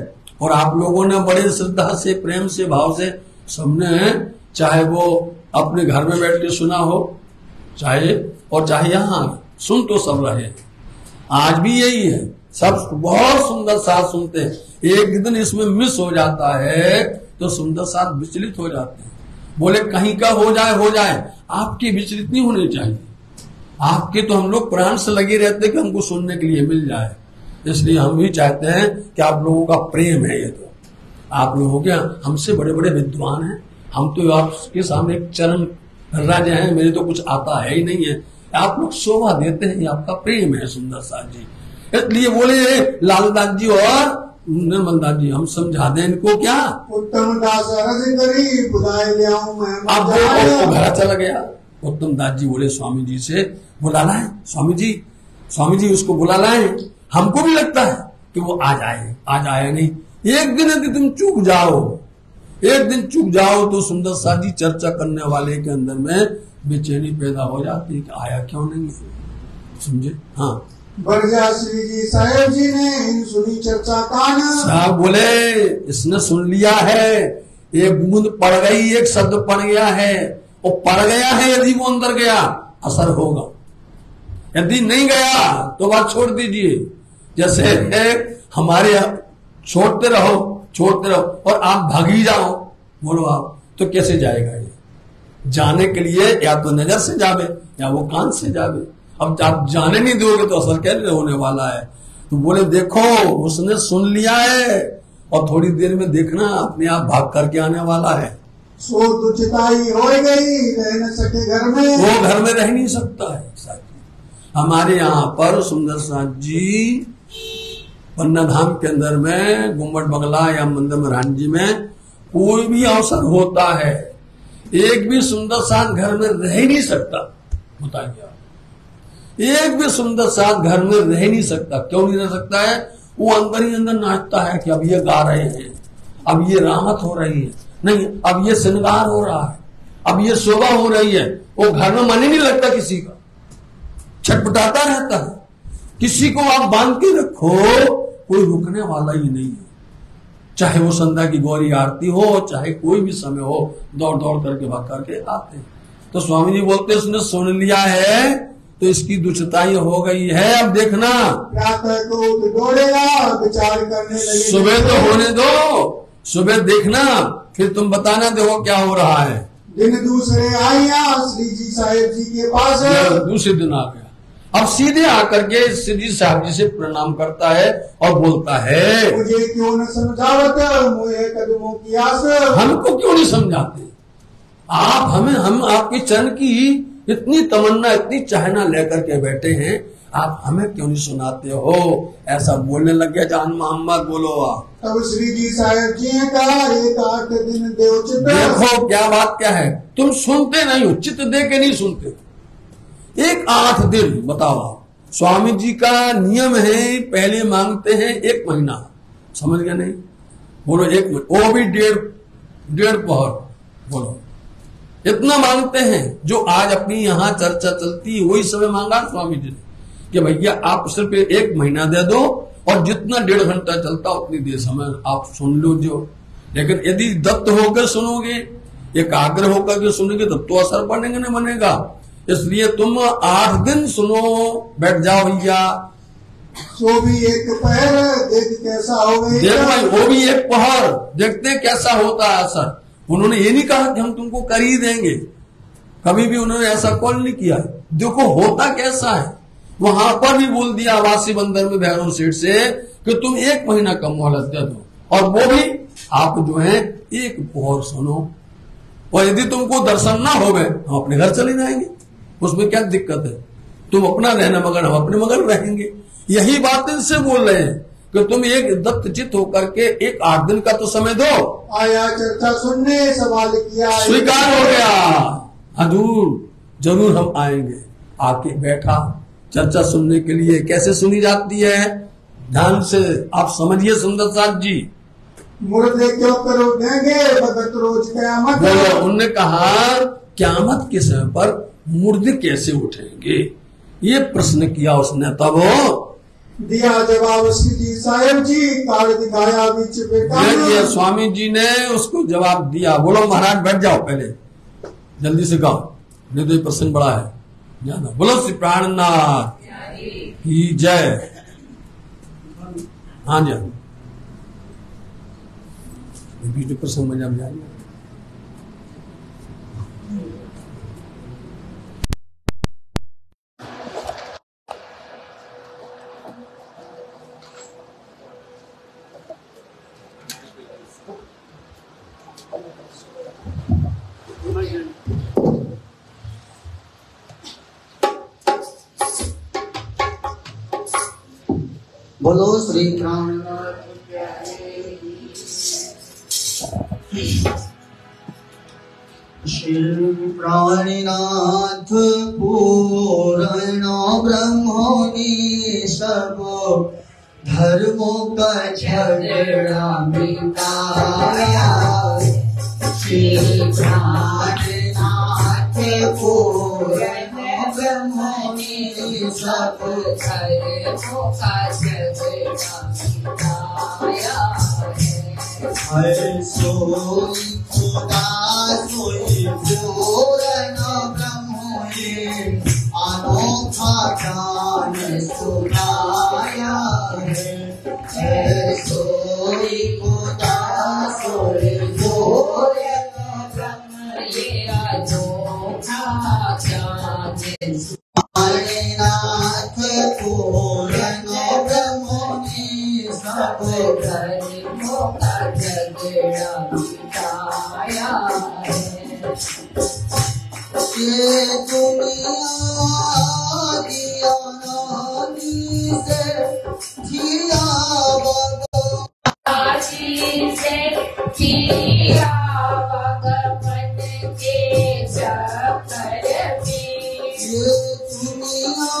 और आप लोगों ने बड़े श्रद्धा से, प्रेम से, भाव से सबने, चाहे वो अपने घर में बैठ के सुना हो, चाहे यहाँ सुन तो सब रहे। आज भी यही है, सब बहुत सुंदर साथ सुनते हैं। एक दिन इसमें मिस हो जाता है तो सुंदर साथ विचलित हो जाते हैं। बोले कहीं का हो जाए, आपकी विचलित नहीं होनी चाहिए। आपके तो हम लोग प्राण से लगे रहते कि हमको सुनने के लिए मिल जाए। इसलिए हम भी चाहते हैं कि आप लोगों का प्रेम है, ये तो आप लोगों के हमसे बड़े बड़े विद्वान हैं, हम तो आपके सामने एक चरण राजा हैं, मेरे तो कुछ आता है ही नहीं है। आप लोग शोभा देते हैं, आपका प्रेम है सुंदर साथ जी। इसलिए बोले लालदास जी और निर्मल दास जी, हम समझा दें इनको। क्या उत्तम दास अर्ज करी बुलाए ले आऊं मैं। अब वो घर चला गया। उत्तम दास जी बोले स्वामी जी से बुला लाए, स्वामी जी उसको बुला लाए। हमको भी लगता है कि वो आज आए नहीं। एक दिन यदि तुम चूक जाओ तो सुंदर साथ जी चर्चा करने वाले के अंदर में बेचैनी पैदा हो जाती है कि आया क्यों नहीं, समझे? हाँ, बरजा श्री जी साहेब जी ने सुनी चर्चा कान। साहब बोले इसने सुन लिया है, एक बूंद पड़ गई, एक शब्द पड़ गया है, वो पड़ गया है, यदि वो अंदर गया असर होगा, यदि नहीं गया तो बात छोड़ दीजिए। जैसे हमारे छोड़ते रहो और आप भागी जाओ, बोलो आप तो कैसे जाएगा ये? जाने के लिए या तो नजर से जावे या वो कान से जावे। अब आप जाने नहीं दोगे तो असर कैसे होने वाला है? तो बोले देखो उसने सुन लिया है और थोड़ी देर में देखना अपने आप भाग करके आने वाला है। सो तुचिताई हो गई, रह न सके घर में, वो घर में रह नहीं सकता है। हमारे यहाँ पर सुंदर साथ जी पन्ना धाम के अंदर में गुम्बद बंगला या मंदिर महाराज जी में कोई भी अवसर होता है, एक भी सुंदर साथ घर में रह नहीं सकता। बताइए, एक भी सुंदर साथ घर में रह नहीं सकता। क्यों नहीं रह सकता है? वो अंदर ही अंदर नाचता है कि अब ये गा रहे हैं, अब ये राहत हो रही है, नहीं अब ये श्रृंगार हो रहा है, अब ये शोभा हो रही है। वो घर में मन ही नहीं लगता, किसी का छटपटाता रहता है। किसी को आप बांध के रखो, कोई रुकने वाला ही नहीं है। चाहे वो संध्या की गौरी आरती हो, चाहे कोई भी समय हो, दौड़ दौड़ करके भाग करके आते हैं। तो स्वामी जी बोलते उसने सुन लिया है तो इसकी दुष्टताई हो गई है। अब देखना को दौड़ेगा, विचार करने लगे। सुबह तो होने दो, सुबह देखना, फिर तुम बताना देखो क्या हो रहा है। दिन दूसरे आया श्री जी साहेब जी के पास। दूसरे दिन आ गया, अब सीधे आकर के श्री जी साहब जी से प्रणाम करता है और बोलता है मुझे क्यों न समझावत, मुझे कदमों की आस। हमको क्यों नहीं समझाते आप? हम आपके चरण की इतनी तमन्ना, इतनी चाहना लेकर के बैठे हैं, आप हमें क्यों नहीं सुनाते हो? ऐसा बोलने लग गया। जान मोहम्मद बोलो आप। तब श्री जी साहेब जी ने कहा, एक 8 दिन देव चित्त। देखो क्या बात क्या है, तुम सुनते नहीं हो, चित्त दे के नहीं सुनते। एक 8 दिन बताओ आप। स्वामी जी का नियम है, पहले मांगते हैं 1 महीना, समझ गया नहीं? बोलो 1 महीना, वो भी डेढ़ पहर, बोलो इतना मांगते हैं। जो आज अपनी यहाँ चर्चा चलती है वही समय मांगा स्वामी जी ने कि भैया आप सिर्फ 1 महीना दे दो, और जितना 1.5 घंटा चलता उतनी देर समय आप सुन लो जो। लेकिन यदि दत्त होकर सुनोगे, एकाग्र होकर के सुनोगे, तब तो असर पड़ेगा नहीं बनेगा। इसलिए तुम 8 दिन सुनो, बैठ जाओ भैया। सो भी एक पहर देख कैसा होगा, देख भाई वो भी एक पहर, देखते हैं कैसा होता है असर। उन्होंने ये नहीं कहा कि हम तुमको कर ही देंगे, कभी भी उन्होंने ऐसा कॉल नहीं किया। देखो होता कैसा है। वहां पर भी बोल दिया वासी बंदर में भैरव सेठ से कि तुम 1 महीना का मोहलत दे दो, और वो भी आप जो है 1 पहर सुनो, और यदि तुमको दर्शन ना हो गए हम अपने घर चले जाएंगे, उसमें क्या दिक्कत है। तुम अपना रहना मगर हम अपने मगर रहेंगे। यही बात इनसे बोल रहे हैं कि तुम एक दत्त चित्त होकर के 8 दिन का तो समय दो। आया चर्चा सुनने, सवाल किया, स्वीकार हो गया, हजूर जरूर हम आएंगे। आके बैठा चर्चा सुनने के लिए। कैसे सुनी जाती है, ध्यान से आप समझिए सुंदर साथ जी। मुर्दे क्यों करो देंगे भगत रोज कयामत। बोलो, उनने कहा क्यामत के समय पर मुर्दे कैसे उठेंगे, ये प्रश्न किया उसने। तब दिया जवाब उसकी जी साहेब जी, कार्ड दिखाया बीच बेटा। स्वामी जी ने उसको जवाब दिया। बोलो महाराज बैठ जाओ, पहले जल्दी से गाओ, नहीं तो ये प्रश्न बड़ा है ज्यादा। बोलो श्री प्राणनाथ की जय। हाँ जी, बीच में प्रसंग में जब जाएंगे। बोलो श्री प्राणनाथ। श्री प्राणनाथ पूर्ण ब्रह्मोनि सब धर्मों का झगड़ा मिटाया। श्री प्राणनाथ पूर्ण ब्रह्मोनि सब धर्मों का झगड़ा मिटाया। सोई खुदा सोई पूर्ण ब्रह्मोनि अनोखा ज्ञान सुनाया है। सोई खुदा सोई पूर्ण ब्रह्मोनि अनोखा ज्ञान प्राणनाथ पूर्ण ब्रह्मोनि सब धर्मों का झगड़ा मिटाया है। ये दुनिया दिया नानी से जिया भगवान से जिया भगवान के चक्कर में। ये दुनिया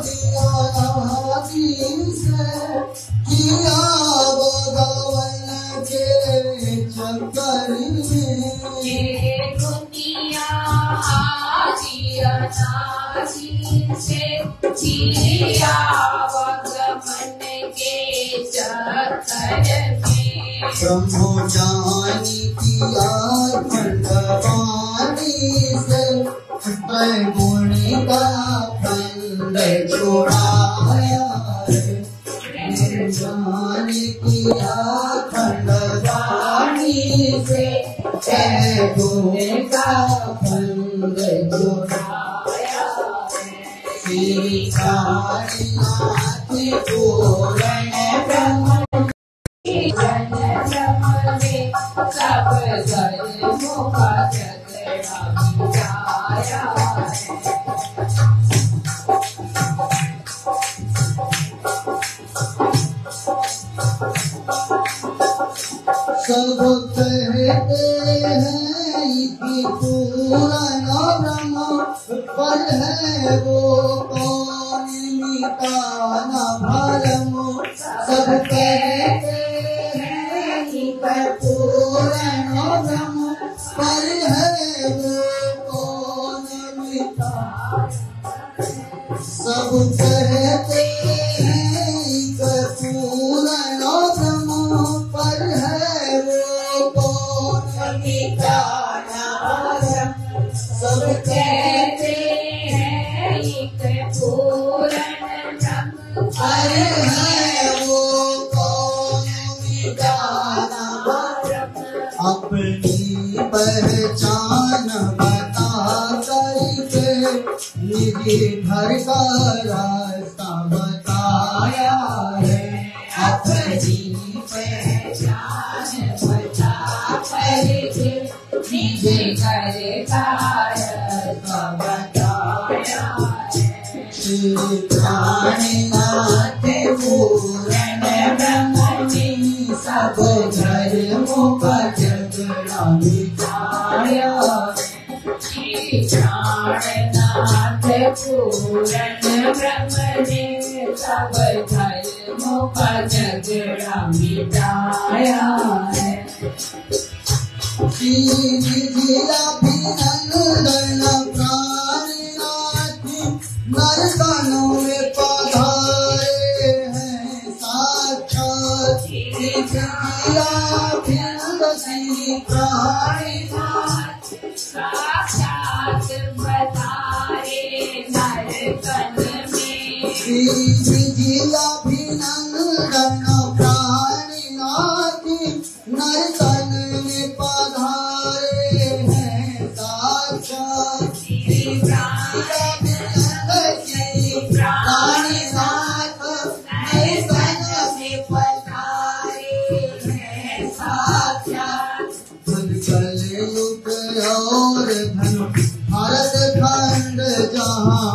दिया नानी से जिया भगवान के चक्कर में। ये दुनिया जिया नानी से जिया भगवान के चक्कर में। ब्रह्मज्ञानी किया खंडवाणी से गुणी का फंद छुड़ाया। ब्रह्मज्ञानी किया खंडवाणी से गुणी का फंद छुड़ाया। श्री प्राणनाथ पूर्ण ब्रह्म सब धर्मों का झगड़ा मिटाया है। सब कहते हैं कि पूर्ण ब्रह्म पर है वो कौन मिटाना भरम। सब कहते हैं कि पूर्ण ब्रह्म पर है वो कौन मिटाना। सब कहते हैं पर है वो कौन मिटाना अपनी पहचान बता करके निजी घर का रास्ता बताया है अपनी पहचान बता करके निजी घर का रास्ता बताया है श्री प्राणनाथ पूरण ब्रह्मणि सब धर्मों का झगड़ा मिटाया श्री प्राणनाथ पूरण ब्रह्मणे सब धर्मों का झगड़ा मिटाया है अभिनंदन प्राणनाथ नरतनों में पधारे हैं साक्षात प्राणनाथ साक्षात बताए नरतन में अभिनंदन प्राणनाथ नरतन में पधारे हैं साक्षात प्राणनाथ नरतन में पधारे हैं साक्षात कलयुग और धन भारत खंड जहाँ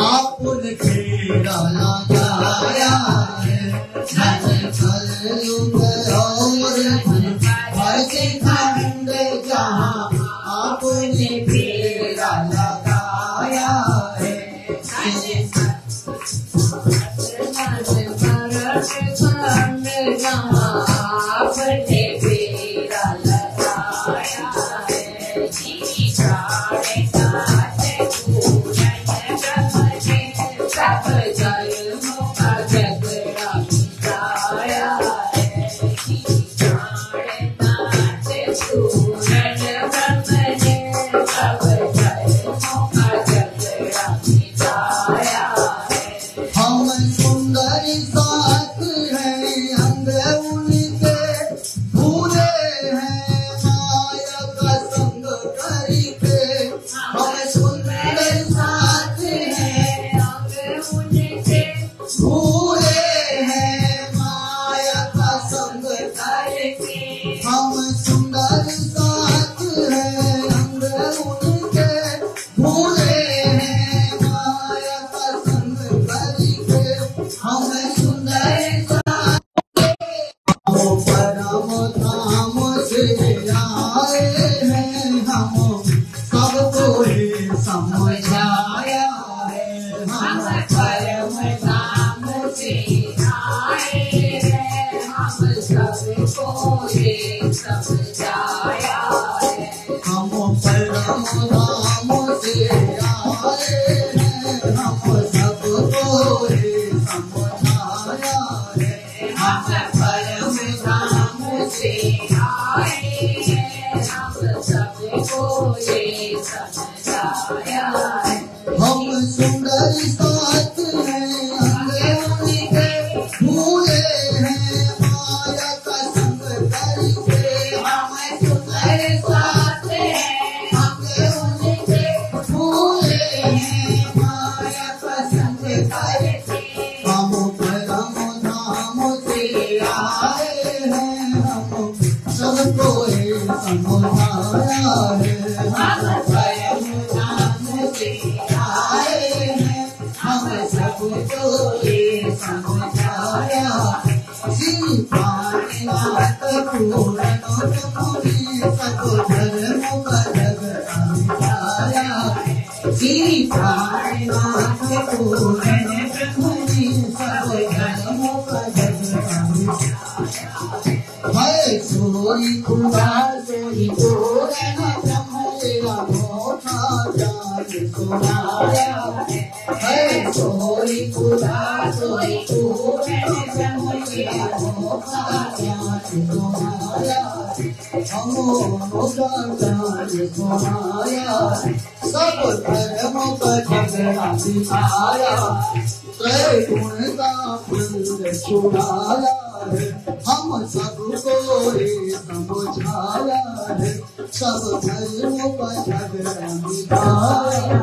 आपने फेरा लगाया है धन कलयुग और धन भारत खंड जहाँ आपने फेरा लगाया है हम सुंदर साथ हैं अंग उनके भूले हैं माया का संग करके हम सुंदर साथ हैं अंग उनके भूले हैं माया का संग करके हम सुंदर साथ हैं अंग उनके भूले हैं माया का संग करके हम सुंदर परम धाम से आए हैं हम सबको ही समझाया है हम परम धाम से आए हैं हम सबको ये समझाया है हम परम धाम से आए हैं हम सबको ही समझाया है हम परम धाम से आए हैं हम सबको ये समझाया है हम सुंदर साथ हैं अंगे उनके भूले हैं माया का संग करके हम सुंदर साथ हैं अंगे उनके भूले हैं माया का संग करके हम परम धाम से आए हैं हम सबको ही समझाया है हम परम धाम से आए हैं हम सबको ये समझाया श्री प्राणनाथ पूरण ब्रह्मणि सब धर्मों का झगड़ा मिटाया श्री प्राणनाथ पूरण ब्रह्मणि सब धर्मों का झगड़ा मिटाया है सोई खुदा सोई पूरण ब्रह्म तेरा मोटा जान सुनाया है सोई खुदा सोई पूरण ब्रह्म तेरा मोटा जान सुनाया हम मोटा जान सुनाया सब धर्मों का झगड़ा मिटाया त्रैगुण का बंद छुड़ाया है, हम सबको ये समझाया है, सब धर्मों का झगड़ा मिटाया।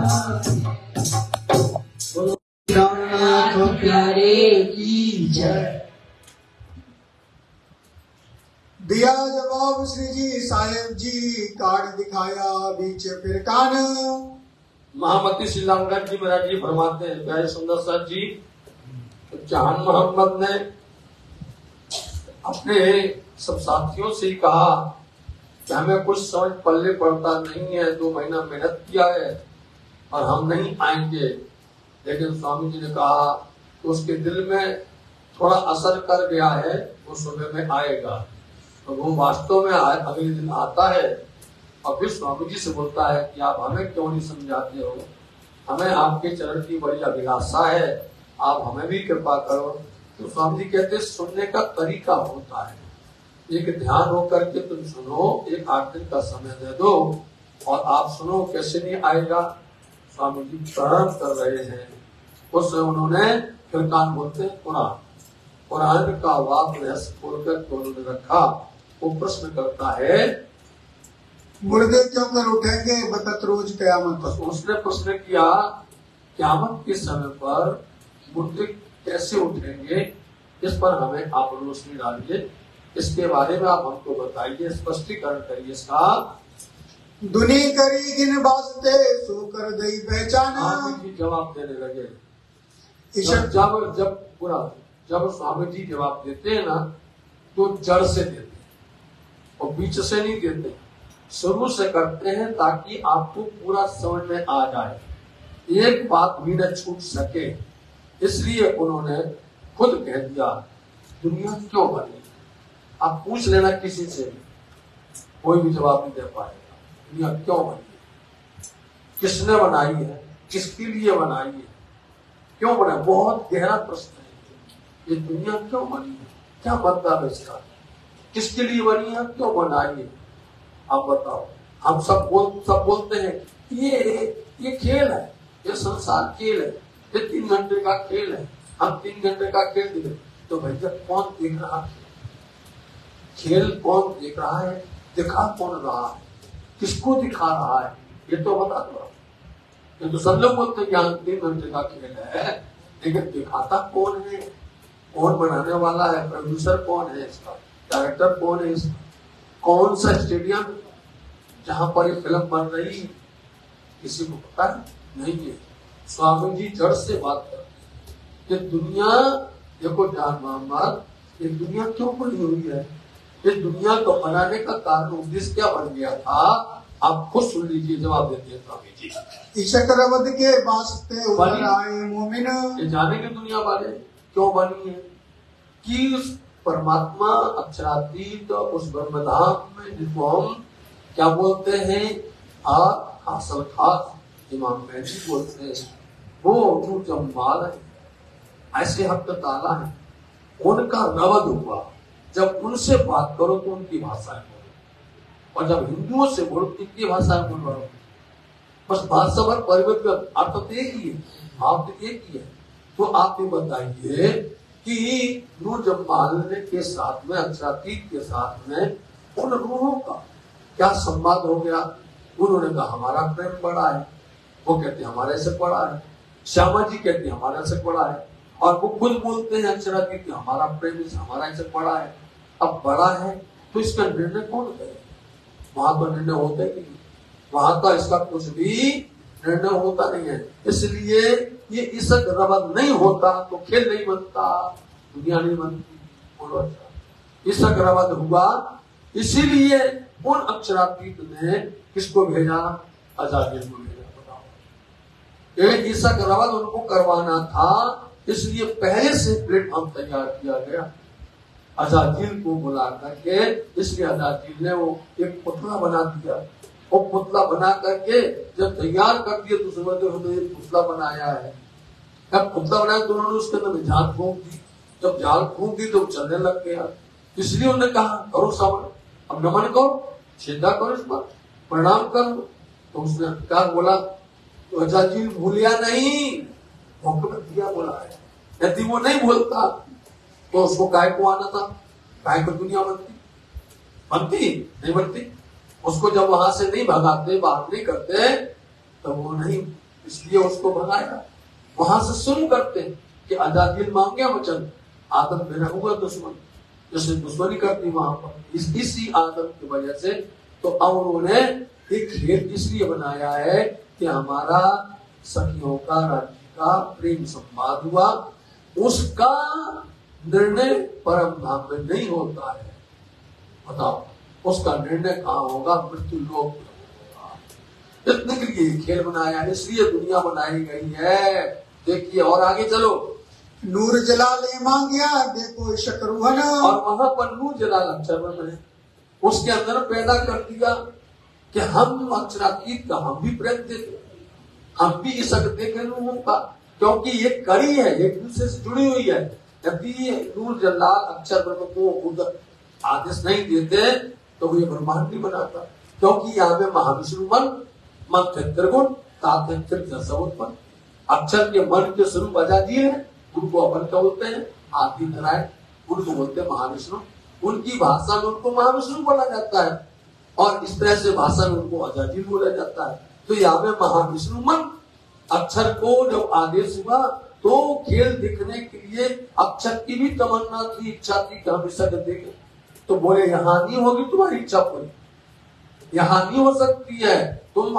बोलो नाथ प्यारे की जय। दिया जवाब श्री जी साहेब जी, कार्ड दिखाया बीच फिर कान। महामती श्री रामगढ़ जी महाराज जी फरमाते हैं, प्यारे सुंदर सर जी, जहान मोहम्मद ने अपने सब साथियों से कहा कि हमें कुछ समझ पल्ले पड़ता नहीं है, 2 महीना मेहनत किया है और हम नहीं आएंगे। लेकिन स्वामी जी ने कहा कि उसके दिल में थोड़ा असर कर गया है, वो सुबह में आएगा। तो वो वास्तव में अगले दिन आता है और फिर स्वामी जी से बोलता है कि आप हमें क्यों नहीं समझाते हो, हमें आपके चरण की बड़ी अभिलाषा है, आप हमें भी कृपा करो। तो स्वामी जी कहते सुनने का तरीका होता है, एक ध्यान होकर के तुम सुनो, एक 8 दिन का समय दे दो और आप सुनो। कैसे नहीं आएगा? स्वामी जी प्रारंभ कर रहे हैं, उस उन्होंने फिर कान बोलते हैं कुरान का वाक रहस्य खोलकर उन्होंने रखा। वो प्रश्न करता है मुर्दे क्यों कर उठेंगे बतत रोज कयामत। उसने प्रश्न किया क़यामत के समय पर मुर्दे कैसे उठेंगे, इस पर हमें आप रोशनी डालिए, इसके बारे में आप हमको बताइए, स्पष्टीकरण करिए इसका। दुनी करी गिन बासते सो कर दई पहचाना। जवाब देने लगे। जब स्वामी जी जवाब देते हैं ना तो जड़ से देते हैं और बीच से नहीं देते, शुरू से करते हैं ताकि आपको पूरा समझ में आ जाए, एक बात भी न छूट सके। इसलिए उन्होंने खुद कह दिया दुनिया क्यों बनी। आप पूछ लेना किसी से भी, कोई भी जवाब नहीं दे पाएगा। दुनिया क्यों बनी, किसने बनाई है, किसके लिए बनाई है, क्यों बनाई, बहुत गहरा प्रश्न है। ये दुनिया क्यों बनी है, क्या मतलब है इसका, किसके लिए बनी है, क्यों बनाई है, आप बताओ। हम सब बोलते हैं ये खेल है, ये संसार खेल है, ये 3 घंटे का खेल है, हम 3 घंटे का खेल दिखे। तो भैया कौन देख रहा है खेल, कौन देख रहा है, दिखा कौन रहा है, किसको दिखा रहा है, ये तो बता दो। ये तो सब लोग बोलते हैं यहाँ 3 घंटे का खेल है, लेकिन दिखाता कौन है, कौन बनाने वाला है, प्रोड्यूसर कौन है इसका, डायरेक्टर कौन है इसका, कौन सा स्टेडियम जहां पर ये फिल्म बन रही है, किसी को पता नहीं है। स्वामी जी जड़ से बात करते हैं कि दुनिया देखो जान मोहम्मद, ये दुनिया क्यों बनी हुई है, ये दुनिया को बनाने का कारण उद्देश्य क्या बन गया था, आप खुद सुन लीजिए। जवाब देते हैं स्वामी जी। ईशकरवद के वास्ते उधर आए मोमिन। ये जानेंगे दुनिया वाले क्यों बनी है कि उस परमात्मा अक्षरातीत उस ब्रह्मधाम में जिसको हम क्या बोलते हैं हासिल खास इमाम महदी बोलते हैं, वो जो जम्माल है, ऐसे हक ताला है, उनका रवद हुआ। जब उनसे बात करो तो उनकी भाषाएं बोलो, और जब हिंदुओं से बोलो तो इनकी भाषाएं बोलो। बस भाषा पर परिवर्तन, आप तो एक ही है, आप तो एक ही है। तो आप ये बताइए कि नूर जम्माल के साथ में, अक्षरातीत के साथ में उन रूहों का क्या संवाद हो गया। उन्होंने कहा हमारा प्रेम बड़ा है, वो कहते हमारे से बड़ा है, श्यामा जी कहते हमारे से बड़ा है, और वो खुद बोलते हैं अक्षरातीत कि हमारा प्रेम हमारा से बड़ा है। अब बड़ा है तो इसका निर्णय कौन करे, वहां तो निर्णय होता ही नहीं, वहां तो इसका कुछ भी निर्णय होता नहीं है। इसलिए ये इसक रवद नहीं होता तो खेल नहीं बनता, दुनिया नहीं बनती। बोलो अच्छा, इसक रवद हुआ, इसीलिए उन अक्षरातीत ने किसको भेजा, अजाजिल को भेजा। बताओ, ये इसक रवद उनको करवाना था, इसलिए पहले से प्लेटफॉर्म तैयार किया गया अजाजिल को बुला करके। इसलिए अजाजिल ने वो एक पुतला बना दिया, वो पुतला बना करके जब तैयार कर दिया तो समझते उन्होंने एक पुतला बनाया है। जब पुतला बनाया तो उन्होंने उसके अंदर जाल फूंक दी, जब जाल फूंक दी तो चलने लग गया। इसलिए उन्होंने कहा करो सामने, अब नमन करो, श्रद्धा करो, इस पर प्रणाम करो। तो उसने क्या बोला, तो अजाजिल भूलिया नहीं, हुक्म दिया, बोला है यदि वो नहीं बोलता तो उसको काय को आना था, काय को दुनिया बनती नहीं बनती। उसको जब वहां से नहीं भगाते, बाहर नहीं करते तो वो नहीं, इसलिए उसको भगाया। वहां से शुरू करते कि आजादी मांगे वचन, आदम मेरा हुआ दुश्मन, जैसे दुश्मनी करती वहां पर इसी आदम की वजह से। तो अब उन्होंने एक खेल इसलिए बनाया है कि हमारा सखियों का, राज्य का प्रेम संवाद हुआ, उसका निर्णय परम धाम में नहीं होता है। बताओ उसका निर्णय कहाँ होगा? मृत्यु लोक में होगा। इतने के लिए खेल बनाया, इसलिए दुनिया बनाई गई है। देखिए और आगे चलो, नूर जलाले मांगिया देखो शकरुहन, और वहां पर नूर जलाल अक्षर में उसके अंदर पैदा कर दिया कि हम अक्षरातीत का हम भी प्रेम देते, हम भी इस देखे नूर का, क्योंकि ये कड़ी है, एक दूसरे से जुड़ी हुई है। यदि नूर जलाल अक्षर ब्रह्म को आदेश नहीं देते तो ये ब्रह्मांड नहीं बनाता, क्योंकि यहाँ पे महाविष्णु मन थे त्रिगुण, ताते उत्पन्न। अक्षर के मन के स्वरूप आजादी है, उनको अपन क्या बोलते हैं? आदि नारायण, उनको बोलते हैं महाविष्णु। उनकी भाषा में उनको महाविष्णु बोला जाता है, और इस तरह से भाषा में उनको आजादी बोला जाता है। तो यहाँ पे महाविष्णु मन अक्षर को जब आदेश हुआ तो खेल दिखने के लिए अक्षर की भी तमन्ना थी, इच्छा थी कि हम इस देखें। तो बोले यहाँ नहीं होगी तुम्हारी इच्छा पूरी, यहाँ नहीं हो सकती है, तुम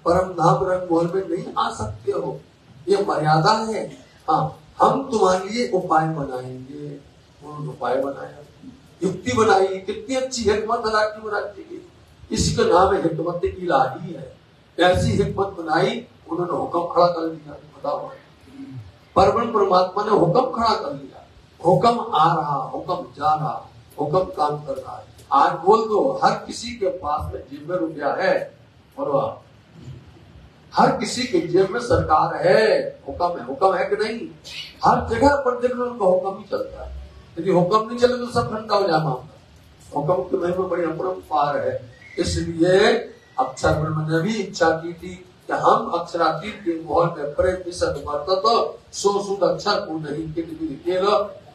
परम धाम रंगमहल में नहीं आ सकते हो, ये मर्यादा है। हाँ, हम तुम्हारे लिए उपाय बनाएंगे। उन्होंने उपाय बनाया, युक्ति बनाई, कितनी अच्छी हिकमत बनाती है, इसी का नाम है हिकमत इलाही है। ऐसी हिकमत बनाई, उन्होंने हुक्म खड़ा कर दिया। बताओ, परम परमात्मा ने हुक्म खड़ा कर लिया, हुक्म आ रहा, हुक्म जा रहा, हुक्म काम कर रहा है। आज बोल दो, हर किसी के पास में जेब में रुपया है, और हर किसी के जेब में सरकार है, हुक्म है कि नहीं? हर जगह पर देखो उनका हुक्म ही चलता है। यदि हुक्म नहीं चले तो सब ठंडा हो जाए मामला। हुक्म की महिमा बड़ी अपरंपार है। इसलिए अक्षर ब्रह्म ने भी इच्छा की थी कि हम अक्षरातीत के माहौल में प्रेम विशद वर्तत सो सुद अक्षर को नहीं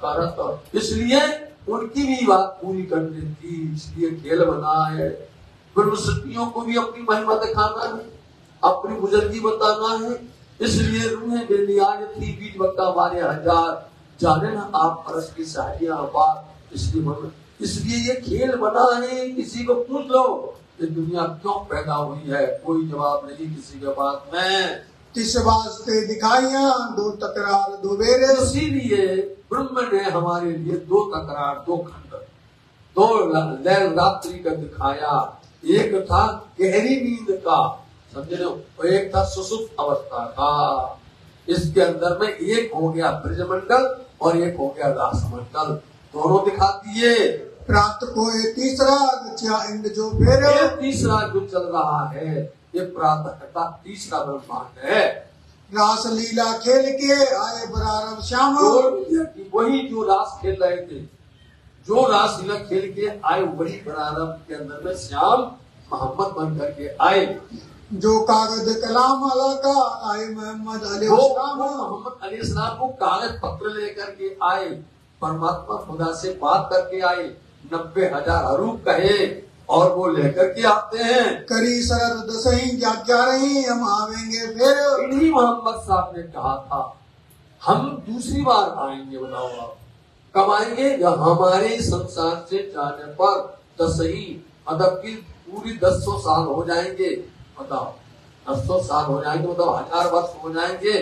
करत, इसलिए उनकी भी बात पूरी करनी थी, इसलिए खेल बना है। ब्रह्मशक्तियों को भी अपनी महिमा दिखाना है, अपनी बुजुर्गी बताना है, इसलिए रूहें बेनियाज थी बीज वक्ता वाले हजार, जाने ना आप परस की सहायता बात, इसलिए ये खेल बना है। किसी को पूछ लो ये दुनिया क्यों पैदा हुई है, कोई जवाब नहीं किसी के पास में। किस वास्ते दिखाइया दो तकरार दो बेरे, इसीलिए ब्रह्म ने हमारे लिए दो तकरार, दो खंड, दो लैल रात्रि का दिखाया। एक था गहरी नींद का, समझ रहे हो, और एक था सुसुप्त अवस्था का। इसके अंदर में एक हो गया ब्रजमंडल और एक हो गया रासमंडल, दोनों दिखा दिए। प्राप्त को तीसरा इंद्र जो फेर, ये तीसरा जो चल रहा है ये प्रातः का तीसरा ब्रह्मांड है। रास लीला खेल के आए बरारम श्याम, वही जो रास खेल रहे थे, जो रास लीला खेल के आए वही बरारम के अंदर में श्याम मोहम्मद बन करके आए। जो कागज कलाम वाला का आए मोहम्मद अलैहिस्सलाम, मोहम्मद अलैहिस्सलाम को कागज पत्र लेकर के आए, परमात्मा खुदा से बात करके आए, 90,000 हरूफ कहे और वो लेकर के आते हैं। करी शरद दसही क्या रही हम आवेंगे फिर, इन्हीं मोहम्मद साहब ने कहा था हम दूसरी बार आएंगे। बताओ आप कब आएंगे? जब हमारे संसार से जाने पर दसही मतलब की पूरी 100 साल हो जाएंगे। बताओ 100 साल हो जाएंगे, मतलब 1000 वर्ष हो जाएंगे,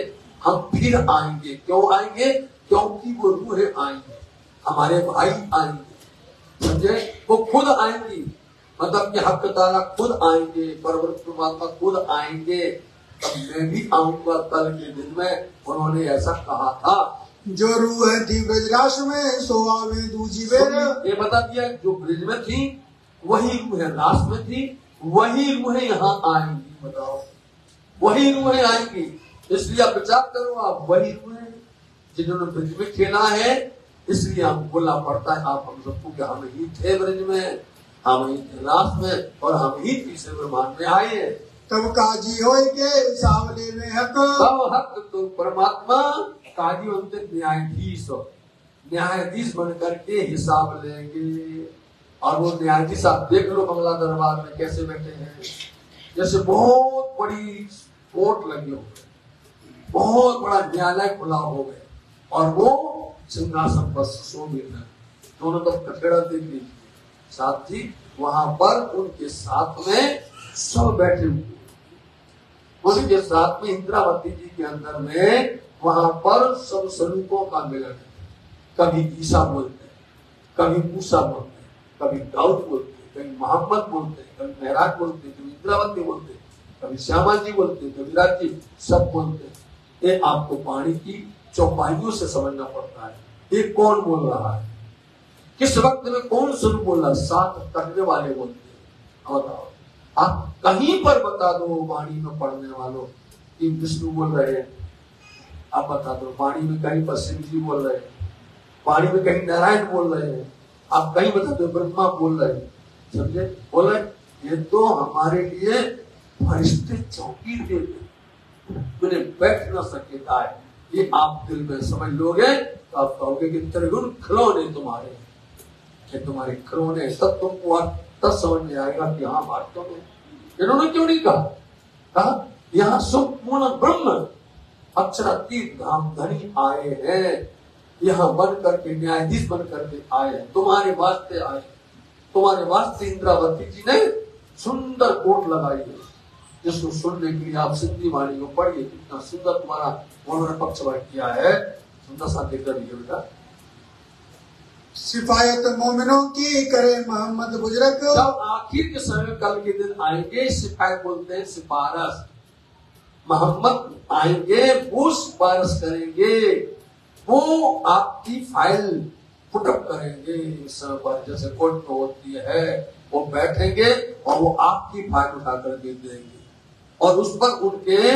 हम फिर आएंगे। क्यों आएंगे? क्योंकि वो रूहें आएंगे, हमारे भाई आएंगे, समझे? वो खुद आएंगी, मतलब कि हक ताला खुद आएंगे, परमात्मा खुद आएंगे, तब मैं भी आऊंगा कल के दिन में। उन्होंने ऐसा कहा था। जो रूह थी ब्रजराज में सो आवे दूजी बेर, ये बता दिया जो ब्रज में थी वही रूह रास में थी, वही रूहें यहाँ आएंगी। बताओ वही रूहें आएंगी, इसलिए आप विचार करो, आप वही रूहें जिन्होंने ब्रज में खेला है, इसलिए हम बोलना पड़ता है आप हम सबको कि हम ही थे ब्रज में, हम ही थे रास में, और हम ही तीसरे ब्रह्मांड में आए। तब काजी होए के सावले में हक, तब हक तो परमात्मा काजी बनते न्यायाधीश, न्यायाधीश बन करके हिसाब लेंगे। और वो न्यायाधीश आप देख लो बंगला दरबार में कैसे बैठे हैं, जैसे बहुत बड़ी कोर्ट लगी हो गई, बहुत बड़ा न्यायालय खुला हो गया, और वो सिंहासन पर सुशोभित है। दोनों तरफ कटड़ा देख लीजिए, साथ ही वहां पर उनके साथ में सब बैठे हुए, उनके साथ में इंद्रावती जी के अंदर में वहां पर सब स्वरूपों का मिलन है। कभी ईसा बोलते हैं, कभी मूसा बोलते हैं, कभी दाऊद बोलते हैं, कभी मोहम्मद बोलते हैं, कभी महराज बोलते हैं, कभी इंद्रावती बोलते हैं, कभी श्यामा जी बोलते हैं, कभी विराट जी, सब बोलते हैं। ये आपको वाणी की चौपाइयों से समझना पड़ता है, ये कौन बोल रहा है, किस वक्त में कौन स्वरूप बोल रहा है, साथ करने वाले बोलते हैं। बताओ, आप कहीं पर बता दो वाणी में पढ़ने वालों कि विष्णु बोल रहे हैं, आप बता दो वाणी में कहीं पर शिव जी बोल रहे हैं, वाणी में कहीं नारायण बोल रहे हैं, आप कहीं बता दो ब्रह्मा बोल रहे हैं, समझे, बोल रहे। ये तो हमारे लिए फरिश्ते चौकी देते, उन्हें बैठ न सकेता है। ये आप दिल में समझ लोगे तो आप कहोगे कि त्रिगुण खिलौने तुम्हारे, तुम्हारे खिलौने, तब तुमको तब समझ में आएगा कि हाँ वास्तव में इन्होंने क्यों नहीं कहा यहाँ सुख मूल ब्रह्म अक्षरातीत धाम धनी आए हैं, यहाँ बन करके न्यायाधीश बन करके आए हैं, तुम्हारे वास्ते आए, तुम्हारे वास्ते इंद्रावती जी ने सुंदर कोट लगाई है, जिसको सुनने के लिए आप सिंधी वाणी को पढ़िए, कितना सुंदर तुम्हारा उन्होंने पक्षवाद किया है, सुंदर सा देख लीजिए बेटा। सिफायत मोमिनों की करे मोहम्मद बुजरक। जब आखिर के समय कल के दिन आएंगे, सिपाही बोलते हैं सिफारस, मोहम्मद आएंगे वो सिफारस करेंगे, वो आपकी फाइल पुटअप करेंगे, जैसे कोर्ट में होती है, वो बैठेंगे और वो आपकी फाइल उठा कर दे देंगे, और उस पर उनके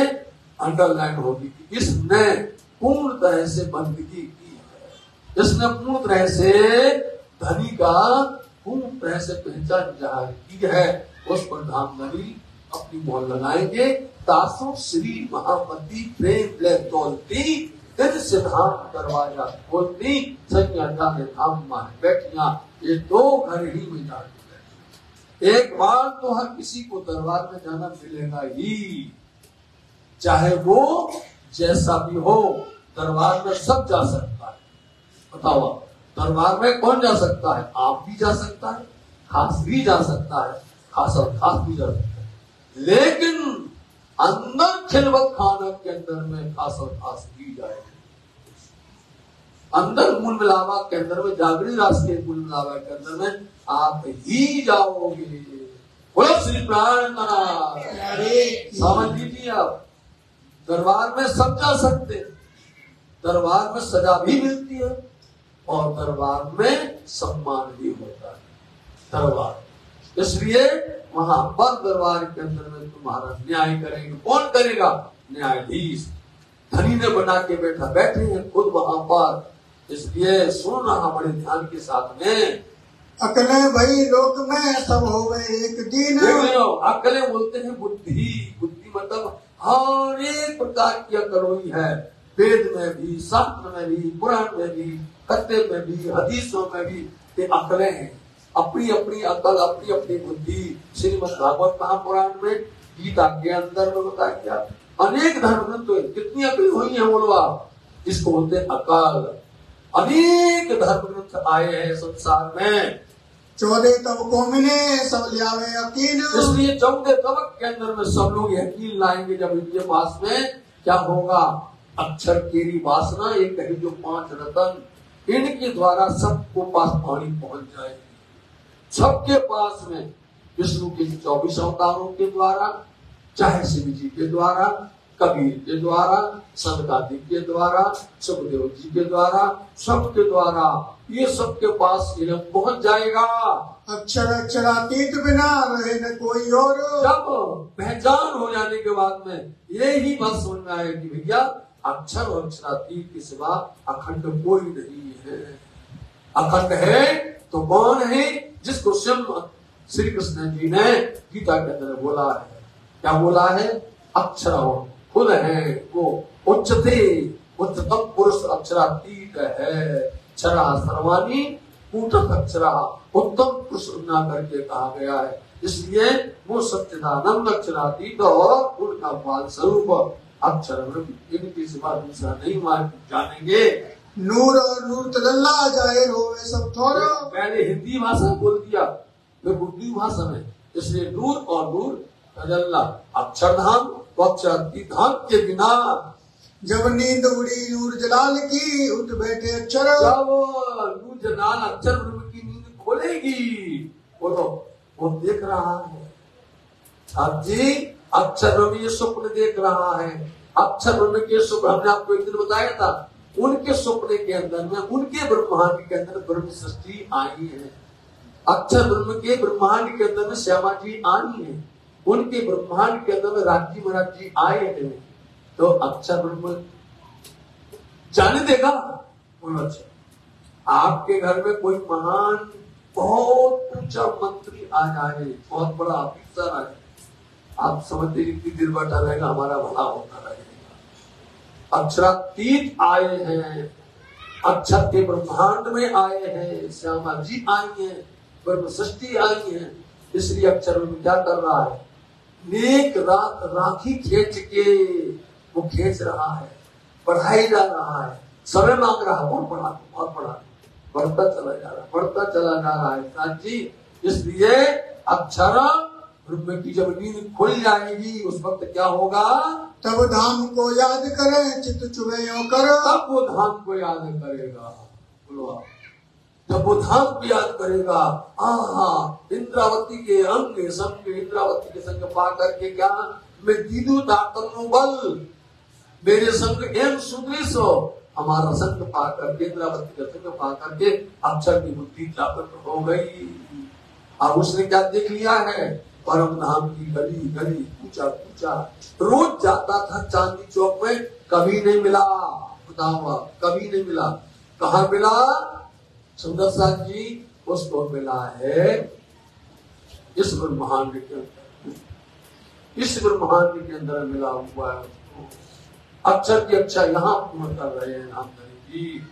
अंडरलाइन होगी कि इसने पूर्ण तरह से बंदगी की है, इसने पूर्ण तरह से धनी का पूर्ण तरह से पहचान जाहिर की है। उस पर धाम धनी अपनी मोहर लगाएंगे, तासो श्री महामती प्रेम ले तोलती, से धाम दरवाजा खोलती, संज्ञा जाने धाम माने बैठिया, ये दो घर ही में जाने। एक बार तो हर किसी को दरबार में जाना मिलेगा ही, चाहे वो जैसा भी हो, दरबार में सब जा सकता है। बताओ, दरबार में कौन जा सकता है? आप भी जा सकता है, खास भी जा सकता है, खास और खास भी जा सकता है, लेकिन अंदर खिलवत खाना के अंदर में खास और खास भी जाएगा। अंदर मूल मिलावा के अंदर में, जागृत रास के मूल मिलावा के अंदर में आप ही जाओगे। बोलो श्री प्राण समझ लीजिए, आप दरबार में सब जा सकते, दरबार में सजा भी मिलती है और दरबार में सम्मान भी होता है। दरबार इसलिए वहां पर दरबार के अंदर में तुम्हारा न्याय करेंगे, कौन करेगा? न्यायाधीश धनी ने बना के बैठे हैं खुद वहां पर। इसलिए सुन रहा बड़े ध्यान के साथ में, अकले भाई लोक में सब होवे एक दिन। अकले बोलते हैं बुद्धि, बुद्धि मतलब हर एक प्रकार की अकल हुई है, वेद में भी, शास्त्र में भी, पुराण में भी, कत्ते में भी, हदीसों में भी, ये अकलें हैं। अपनी अपनी अकल, अपनी अपनी बुद्धि। श्रीमद् भागवत महापुराण में, गीता के अंदर में बता दिया, अनेक धर्म ग्रंथ कितनी अकल हुई है बोलो आप, इसको बोलते हैं अकल। अनेक धर्म ग्रंथ आए हैं संसार में, 14 तबकों में सब लियावे यकीन। इसलिए 14 तबक के अंदर में सब लोग यकीन लाएंगे। जब इनके पास में क्या होगा? अक्षर केरी वासना, ये कही जो 5 रतन, इनके द्वारा सबको पास पानी पहुंच जाएगी। सबके पास में विष्णु के 24 अवतारों के द्वारा, चाहे शिव जी के द्वारा, कबीर के द्वारा, सनकादिक के द्वारा, सुखदेव जी के द्वारा, सबके द्वारा ये सबके पास इल्म पहुंच जाएगा। अक्षर अक्षरातीत बिना रहे न कोई और। जब पहचान हो जाने के बाद में यही बात समझ में आएगी कि भैया अक्षर और अक्षरातीत के सिवा अखंड कोई नहीं है। अखंड है तो कौन है? जिसको स्वयं श्री कृष्ण जी ने गीता के अंदर बोला है। क्या बोला है? अक्षर खुद है वो उच्चते उच्चतम पुरुष अक्षरातीत है। क्षरा सर्वाणी कूटक अक्षरा, उत्तम पुरुष ना करके कहा गया है। इसलिए वो सच्चिदानंद अक्षरातीत और उनका बाल स्वरूप अक्षर इनकी सिवा दूसरा नहीं मान जानेंगे। नूर और नूर तजल्ला जाहिर होवे सब थोर। मैंने हिंदी भाषा बोल दिया, मैं उर्दू भाषा में, इसलिए नूर और नूर तजल्ला अक्षरधाम व अक्षरातीत धाम के बिना जब नींद उड़ी नूर जलाल की, उठ बैठे अक्षर। जब नूर जलाल अक्षर ब्रह्म की नींद खोलेगी, वो देख रहा है। अब जी अक्षर ब्रह्म ये स्वप्न देख रहा है। अक्षर ब्रह्म के स्वप्न हमने आपको एक दिन बताया था, उनके स्वप्न के अंदर में उनके ब्रह्मांड के अंदर ब्रह्म सृष्टि आई है। अक्षर ब्रह्म के ब्रह्मांड के अंदर में श्यामा जी आई है, उनके ब्रह्मांड के अंदर में राजी महाराज जी आए हैं। तो अक्षर ब्रह्म जाने देगा। अच्छा, आपके घर में कोई महान बहुत ऊंचा मंत्री आ जाए, बहुत बड़ा ऑफिसर आ जाए, आप समझते कितनी देर बैठा रहेगा, हमारा भला होता रहेगा। अक्षरातीत आए हैं, अक्षर के ब्रह्मांड में आए हैं, श्यामा जी आई हैं, ब्रह्म सृष्टि आई है। इसलिए अक्षर में क्या कर रहा है, नेक रात राखी खींच के वो खींच रहा है, पढ़ाई जा रहा है, समय मांग रहा है, बहुत पढ़ा बहुत पढ़ा, बढ़ता चला जा रहा है, बढ़ता चला जा रहा है साथ जी। इसलिए अक्षर ब्रह्म की जब नींद खुल जाएगी, उस वक्त क्या होगा, तब धाम को याद करे चित्त चुभे यो कर। तब वो धाम को याद करेगा। बोलो, जब वो धाम को याद करेगा, इंद्रावती के अंग संग, इंद्रावती के संग पा करके क्या मैं दीदू दातनु बल, मेरे संग एम सुदृश, हमारा संग पा करके, इंद्रावती का संग पा करके अक्षर की बुद्धि जागृत हो गई। अब उसने क्या देख लिया है, परम धाम की गली गली पूछा पूछा, रोज जाता था चांदी चौक में, कभी नहीं मिला, बताओ कभी नहीं मिला। कहाँ मिला, सुंदर साथ जी उसको मिला है इस ब्रह्मांड के अंदर, इस ब्रह्मांड के अंदर मिला हुआ है उसको। अक्षर की अच्छा यहाँ पूर्ण कर रहे हैं नामधारी जी।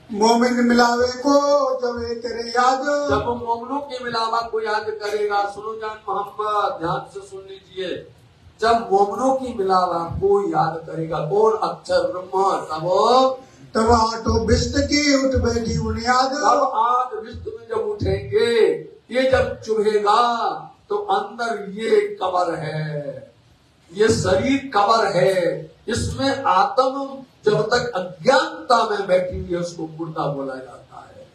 मोमिन मिलावे को जब तेरे याद, जब मोमिनों के मिलावा को याद करेगा, सुनो जान मोहम्मद, ध्यान से सुन लीजिए, जब मोमिनों की मिलावा को याद करेगा, कौन, अक्षर ब्रह्म, तब आठों विष्ट की उठ बैठी बुनियाद। तब आठ विष्ट में जब उठेंगे, ये जब चुभेगा तो अंदर ये कबर है, ये शरीर कबर है, इसमें आत्म जब तक अज्ञानता में बैठी हुई है उसको मुर्दा बोला जाता है,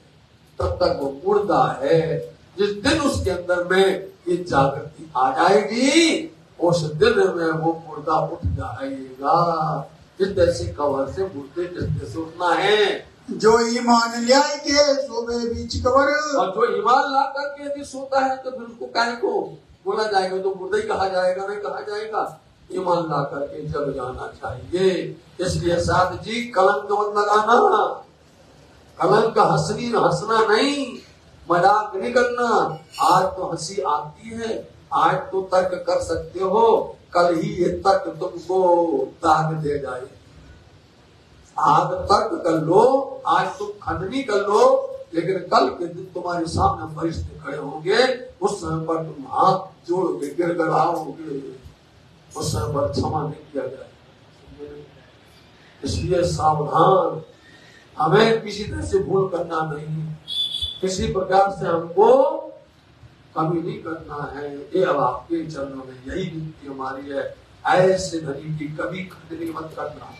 तब तक वो मुर्दा है। जिस दिन उसके अंदर में ये जागृति आ जाएगी, उस दिन में वो मुर्दा उठ जाएगा। जिस जैसे कवर से मुर्दे जिस जैसे उठना है, जो ईमान लिया के सोबे बीच कबर, और जो ईमान ला करके यदि सोता है तो फिर उसको काहे को बोला जाएगा, तो मुर्दा ही कहा जाएगा, नहीं कहा जाएगा। ईमान ला करके जग जाना चाहिए। इसलिए साथ जी कलंक मत लगाना, कलंक हंसना नहीं, मजाक नहीं करना। आज तो हंसी आती है, आज तो तर्क कर सकते हो, कल ही ये तर्क तुमको दाग दे जाए। आज तर्क कर लो, आज तुम खंडनी कर लो, लेकिन कल के दिन तुम्हारे सामने फरिश्ते खड़े होंगे, उस समय पर तुम हाथ जोड़ोगे, गिड़गिड़ाओगे, उस समय पर क्षमा नहीं किया जाए। इसलिए सावधान, हमें किसी तरह से भूल करना नहीं, किसी प्रकार से हमको कमी नहीं करना है। ये अब आपके चरणों में यही विनती हमारी है। ऐसे धनी की कभी खंडनी मत करना,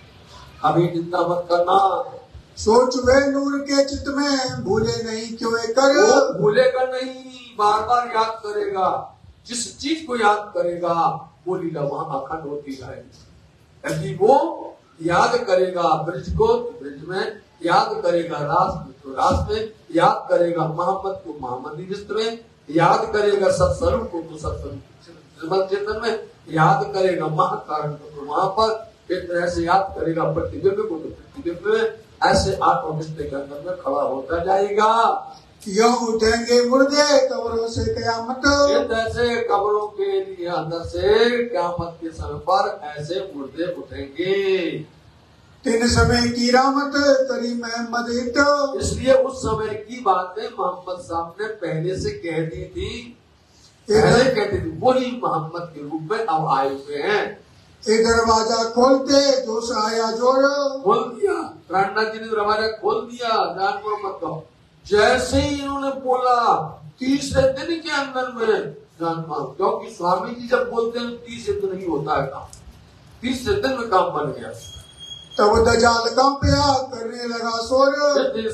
कभी निंदा मत करना। सोच वे नूर के चित्त में भूले नहीं क्यों कर, वो भूलेगा नहीं, बार बार याद करेगा। जिस चीज को याद करेगा वो लीला वहां अखंड होती जाएगी। यदि वो याद करेगा ब्रज को तो ब्रज में, याद करेगा रास में तो रास में, याद करेगा मोहम्मद को मोहम्मदी विस्त में, याद करेगा सत्स्वरूप को तो सत्स्वरूप चेतन में, याद करेगा महाकारण को तो वहां पर, एक तरह से याद करेगा प्रतिबिंब को तो प्रतिबिंब में। ऐसे आत्मविश्वास के अंदर में खड़ा होता जाएगा। यूं उठेंगे मुर्दे कब्रों से कयामत, ऐसे कब्रों के लिए अंदर से कयामत के समय पर ऐसे मुर्दे उठेंगे। तीन समय की रामत करी मोहम्मद हित। इसलिए उस समय की बातें मोहम्मद साहब ने पहले से कह दी थी, पहले कहते थे, वही मोहम्मद के रूप में अब आए हुए हैं। ये दरवाजा खोलते जोश आया जोर। खोल दिया, प्राणनाथ जी ने दरवाजा खोल दिया जान मोहम्मद को। जैसे ही इन्होंने बोला तीसरे दिन के अंदर में जान मोहम्मद, क्योंकि स्वामी जी जब बोलते हैं तीसरे दिन नहीं होता है काम, तीसरे दिन में काम बन गया। तब दजाल कांपया करने लगा शोर।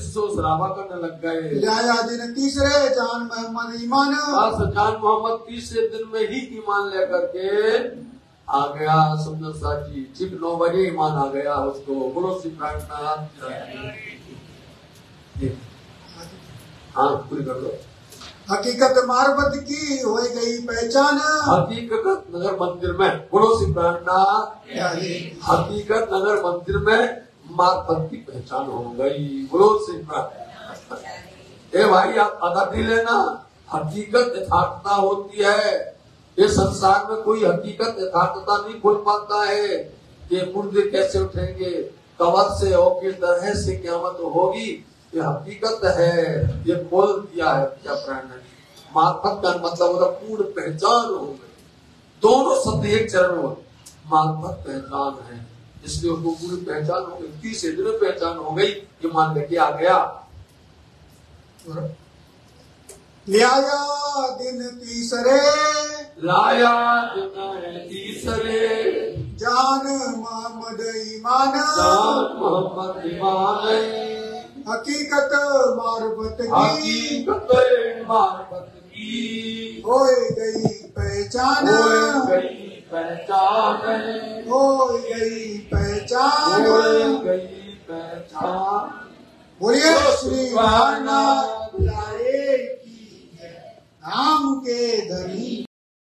शराबा करने लग गए। लाया दिन तीसरे जान मोहम्मद ईमान। जान मोहम्मद तीसरे दिन में ही ईमान लेकर के आ गया। सुंदर साथी ठीक 9 बजे ईमान आ गया उसको। बोलो श्री प्राणनाथ। हाँ पूरी कर दो। हकीकत मार्फत की हो गई पहचान। हकीकत नगर मंदिर में, बोलो श्री प्राणनाथ। हकीकत नगर मंदिर में मार्फत की पहचान हो गई। बोलो श्री प्राणनाथ। ए भाई आप आजादी लेना, हकीकत यथार्थता होती है। इस संसार में कोई हकीकत यथार्थता नहीं खोल पाता है कि मुर्दे कैसे उठेंगे, कबर से हो किस तरह से क़यामत होगी। ये हकीकत है, ये खोल दिया है क्या प्राण ने। मार्फत का मतलब होता पूर्ण पहचान हो गई। दोनों शब्द एक चरण में मार्फत पहचान है, इसलिए उसको पूरी पहचान हो गई। तीसरे दिन पहचान हो गई, ये मान लेके आ गया। लाया दिन तीसरे, लाया दिन तीसरे, जान मोहम्मद ईमान। जान मोहम्मद ईमान। हकीकत मार्फत की, हकीकत मार्फत की हो गई पहचान। हो गई पहचान। हो गई पहचान। हो गई पहचान। बोलिए श्री प्राणनाथ लाए की नाम के धनी।